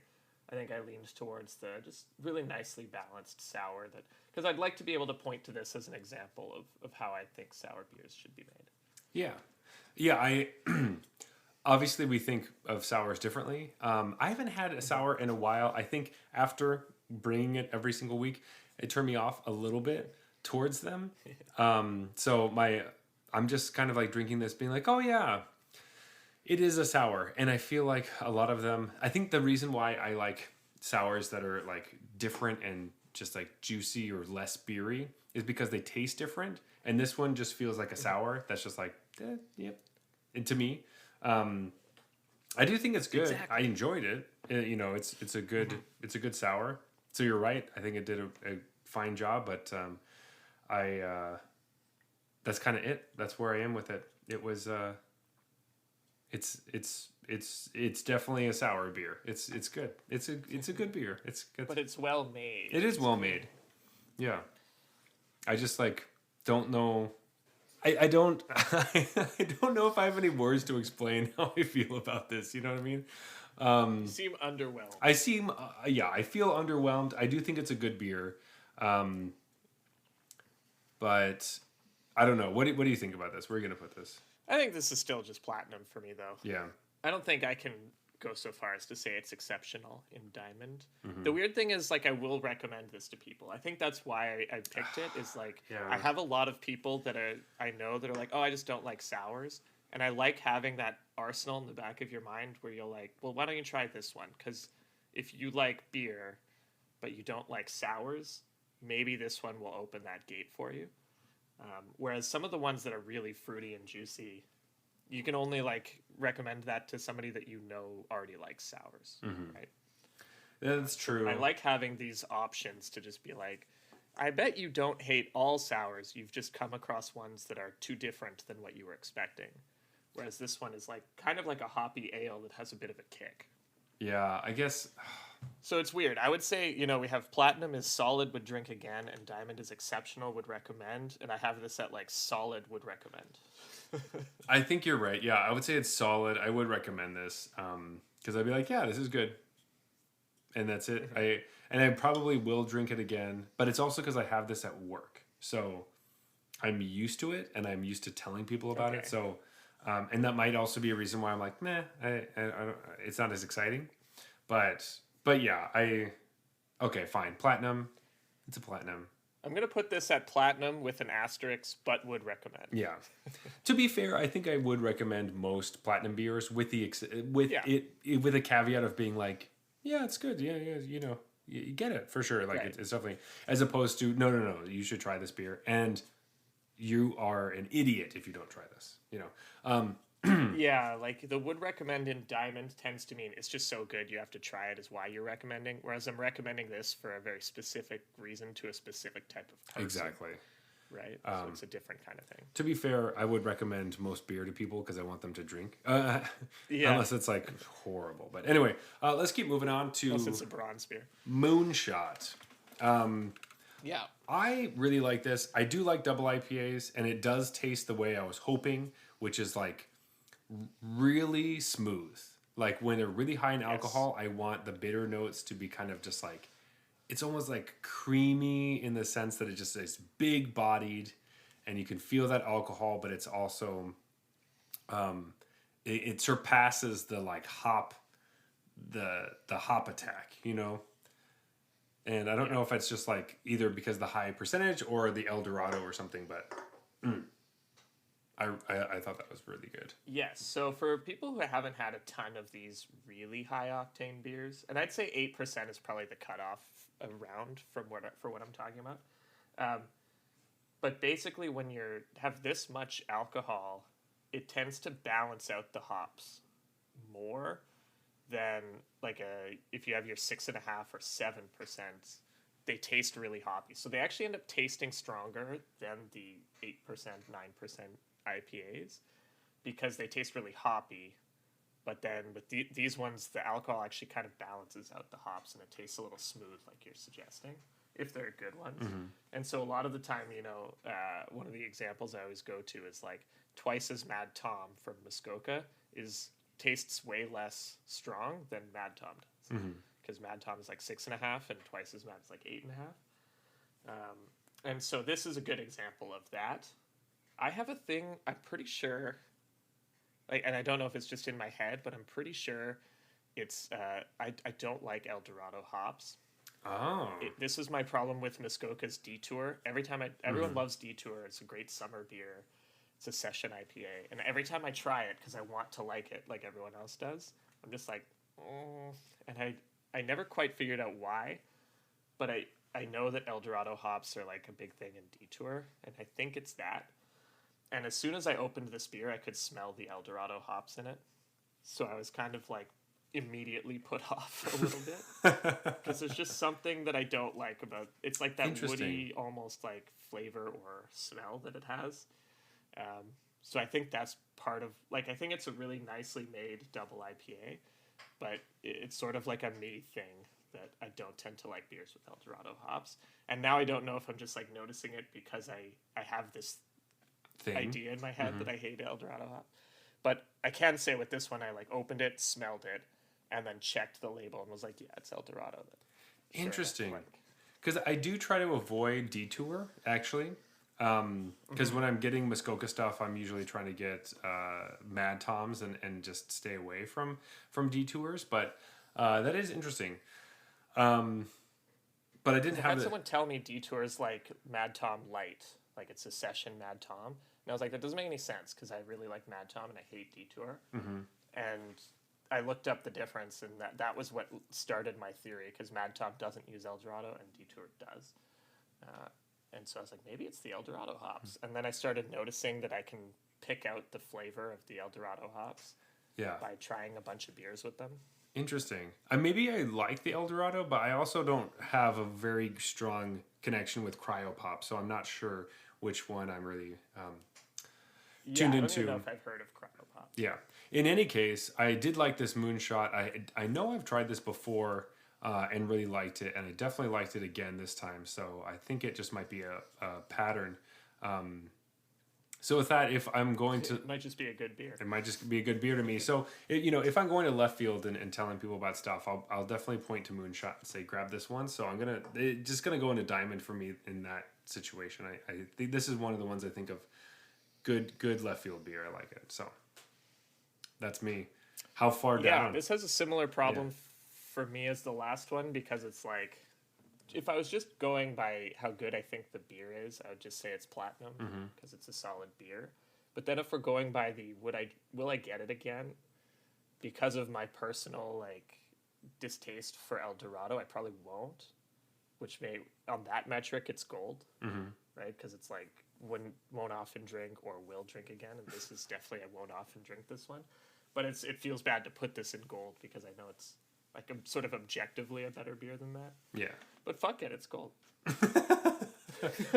I think I leaned towards the just really nicely balanced sour, that because I'd like to be able to point to this as an example of how I think sour beers should be made. Yeah. I obviously we think of sours differently. I haven't had a sour in a while. I think after bringing it every single week, it turned me off a little bit towards them. So I'm just kind of like drinking this being like, oh yeah, it is a sour. And I feel like a lot of them, I think the reason why I like sours that are like different and just like juicy or less beery is because they taste different. And this one just feels like a sour that's just like, yep. And to me, I do think it's good. Exactly. I enjoyed it. It's a good sour. So you're right. I think it did a fine job, but that's kind of it. That's where I am with it. It was it's definitely a sour beer. It's good. It's a good beer. It's good. But it's well made. It is well made. Yeah. I just like don't know. I don't I don't know if I have any words to explain how I feel about this. You know what I mean? You seem underwhelmed. I feel underwhelmed. I do think it's a good beer. But I don't know. What do you think about this? Where are you going to put this? I think this is still just platinum for me, though. Yeah. I don't think I can go so far as to say it's exceptional in Diamond. The weird thing is, like, I will recommend this to people. I think that's why I picked it, is, like, Yeah. I have a lot of people that I know that are like, oh, I just don't like sours. And I like having that arsenal in the back of your mind where you're like, well, why don't you try this one? Because if you like beer, but you don't like sours, maybe this one will open that gate for you. Whereas some of the ones that are really fruity and juicy, you can only like recommend that to somebody that you know already likes sours, right? That's true. I like having these options to just be like, I bet you don't hate all sours. You've just come across ones that are too different than what you were expecting. Whereas this one is like kind of like a hoppy ale that has a bit of a kick. Yeah, I guess. So it's weird. I would say, we have Platinum is solid, would drink again, and Diamond is exceptional, would recommend. And I have this at like solid, would recommend. I think you're right. Yeah, I would say it's solid. I would recommend this because I'd be like, yeah, this is good. And that's it. I probably will drink it again, but it's also because I have this at work. So I'm used to it and I'm used to telling people about it. So, and that might also be a reason why I'm like, I don't, it's not as exciting. But yeah, okay, fine. Platinum. It's a platinum. I'm going to put this at platinum with an asterisk, but would recommend. Yeah. To be fair, I think I would recommend most platinum beers with a caveat of being like, yeah, it's good. Yeah, you get it for sure. Like Right. it's definitely, as opposed to no, you should try this beer, and you are an idiot if you don't try this. Yeah, like the would recommend in Diamond tends to mean it's just so good you have to try it is why you're recommending. Whereas I'm recommending this for a very specific reason to a specific type of person. Exactly. Right? So it's a different kind of thing. To be fair, I would recommend most beer to people because I want them to drink. Yeah. Unless it's like horrible. But anyway, let's keep moving on to Unless it's a bronze beer. Moonshot. Yeah. I really like this. I do like double IPAs, and it does taste the way I was hoping, which is like really smooth. Like when they're really high in alcohol, I want the bitter notes to be kind of just like, it's almost like creamy in the sense that it just is big bodied and you can feel that alcohol, but it's also, it surpasses the like hop, the hop attack, And I don't know if it's just like either because of the high percentage or the El Dorado or something, but I thought that was really good. Yes. So for people who haven't had a ton of these really high octane beers, and I'd say 8% is probably the cutoff around for what I'm talking about. But basically, when you have this much alcohol, it tends to balance out the hops more than if you have your 6.5 or 7%. They taste really hoppy, so they actually end up tasting stronger than the 8%, 9% IPAs because they taste really hoppy. But then with these ones, the alcohol actually kind of balances out the hops, and it tastes a little smooth, like you're suggesting, if they're good ones. Mm-hmm. And so a lot of the time, one of the examples I always go to is like Twice as Mad Tom from Muskoka tastes way less strong than Mad Tom does. Because Mad Tom is like 6.5 and Twice as Mad is like 8.5. And so this is a good example of that. I have a thing, I'm pretty sure, and I don't know if it's just in my head, but I'm pretty sure it's, I don't like El Dorado hops. Oh. This is my problem with Muskoka's Detour. Everyone loves Detour. It's a great summer beer. It's a session IPA. And every time I try it, because I want to like it like everyone else does, I'm just like, and I never quite figured out why, but I know that El Dorado hops are like a big thing in Detour, and I think it's that. And as soon as I opened this beer, I could smell the El Dorado hops in it. So I was kind of like immediately put off a little bit. Because there's just something that I don't like about it's like that woody, almost like flavor or smell that it has. So I think that's part of, like, I think it's a really nicely made double IPA, but it's sort of like a me thing that I don't tend to like beers with El Dorado hops. And now I don't know if I'm just like noticing it because I have this idea in my head that I hate El Dorado hop. But I can say with this one, I like opened it, smelled it, and then checked the label and was like, yeah, it's El Dorado. Interesting. Because I do try to avoid Detour, actually. Because when I'm getting Muskoka stuff, I'm usually trying to get Mad Toms and just stay away from Detours. But that is interesting. But I didn't have someone tell me Detour is like Mad Tom Light. Like it's a session Mad Tom. And I was like, that doesn't make any sense because I really like Mad Tom and I hate Detour. And I looked up the difference, and that was what started my theory, because Mad Tom doesn't use El Dorado and Detour does. And so I was like, maybe it's the El Dorado hops. And then I started noticing that I can pick out the flavor of the El Dorado hops by trying a bunch of beers with them. Interesting. Maybe I like the El Dorado, but I also don't have a very strong connection with Cryopop, so I'm not sure which one I'm really tuned into. I don't even know if I've heard of Cryopop. Yeah. In any case, I did like this Moonshot. I know I've tried this before and really liked it, and I definitely liked it again this time, so I think it just might be a pattern. So with that, if I'm going to... It might just be a good beer. It might just be a good beer to me. So, if I'm going to left field and telling people about stuff, I'll definitely point to Moonshot and say, grab this one. So it's just going to go into diamond for me in that situation. I think this is one of the ones I think of good left field beer. I like it. So that's me. How far down? Yeah, this has a similar problem for me as the last one, because it's like, if I was just going by how good I think the beer is, I would just say it's platinum because it's a solid beer. But then if we're going by the will I get it again, because of my personal like distaste for El Dorado, I probably won't. Which on that metric it's gold, right? Because it's like won't often drink or will drink again, and this is definitely I won't often drink this one. But it feels bad to put this in gold because I know it's like sort of objectively a better beer than that. Yeah. But fuck it, it's gold.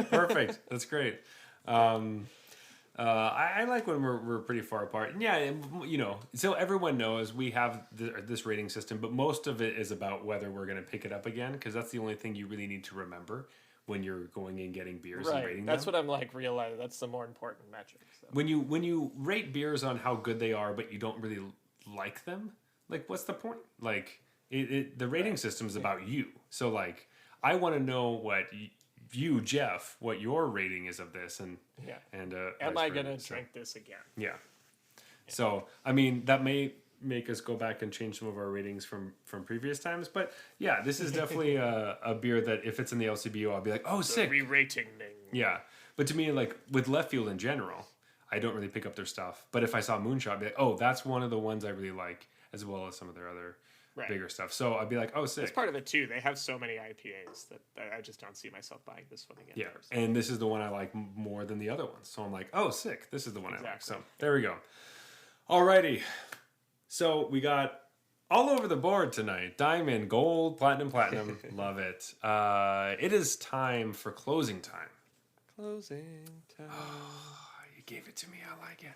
Perfect. That's great. I like when we're pretty far apart. And yeah, so everyone knows we have this rating system, but most of it is about whether we're going to pick it up again, because that's the only thing you really need to remember when you're going and getting beers and rating them. That's what I'm like realizing. That's the more important metric. So. When you rate beers on how good they are, but you don't really like them, like what's the point? Like the rating system is about you. So like I want to know what you, Jeff, what your rating is of this, and am I gonna drink this again? Yeah. So I mean that may make us go back and change some of our ratings from previous times. But yeah, this is definitely a beer that if it's in the LCBO, I'll be like, oh, sick. Re-rating. Yeah. But to me, like with Left Field in general, I don't really pick up their stuff. But if I saw Moonshot, I'd be like, oh, that's one of the ones I really like, as well as some of their other bigger stuff. So I'd be like, oh, sick. That's part of it too. They have so many IPAs that I just don't see myself buying this one again. Yeah, personally. and this is the one I like more than the other ones. So I'm like, oh, sick. This is the one I like. So there we go. Alrighty. So we got all over the board tonight. Diamond, gold, platinum. Love it. It is time for closing time. Closing time. Oh, you gave it to me. I like it.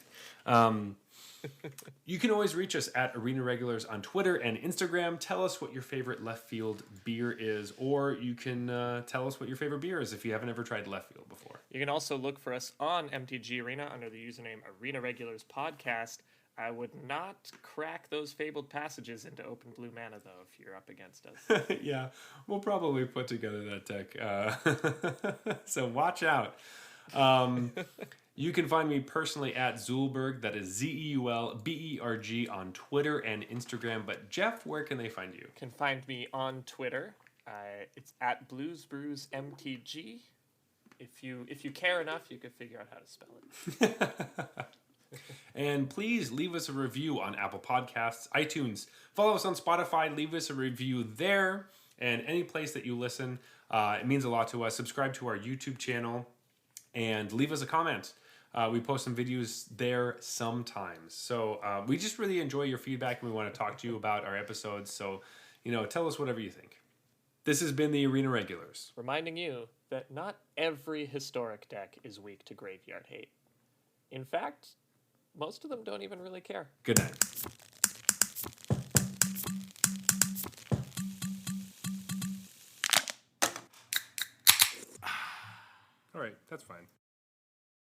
You can always reach us at Arena Regulars on Twitter and Instagram. Tell us what your favorite Left Field beer is, or you can tell us what your favorite beer is if you haven't ever tried Left Field before. You can also look for us on MTG Arena under the username Arena Regulars Podcast. I would not crack those fabled passages into Open Blue Mana, though, if you're up against us. Yeah, we'll probably put together that deck. So watch out. You can find me personally at Zulberg. That is ZeulBerg on Twitter and Instagram. But Jeff, where can they find you? You can find me on Twitter. It's at BluesBrewsMTG. If you care enough, you can figure out how to spell it. And please leave us a review on Apple Podcasts, iTunes. Follow us on Spotify. Leave us a review there and any place that you listen. It means a lot to us. Subscribe to our YouTube channel and leave us a comment. We post some videos there sometimes. So we just really enjoy your feedback and we want to talk to you about our episodes. So, tell us whatever you think. This has been the Arena Regulars. Reminding you that not every historic deck is weak to graveyard hate. In fact, most of them don't even really care. Good night. All right, that's fine.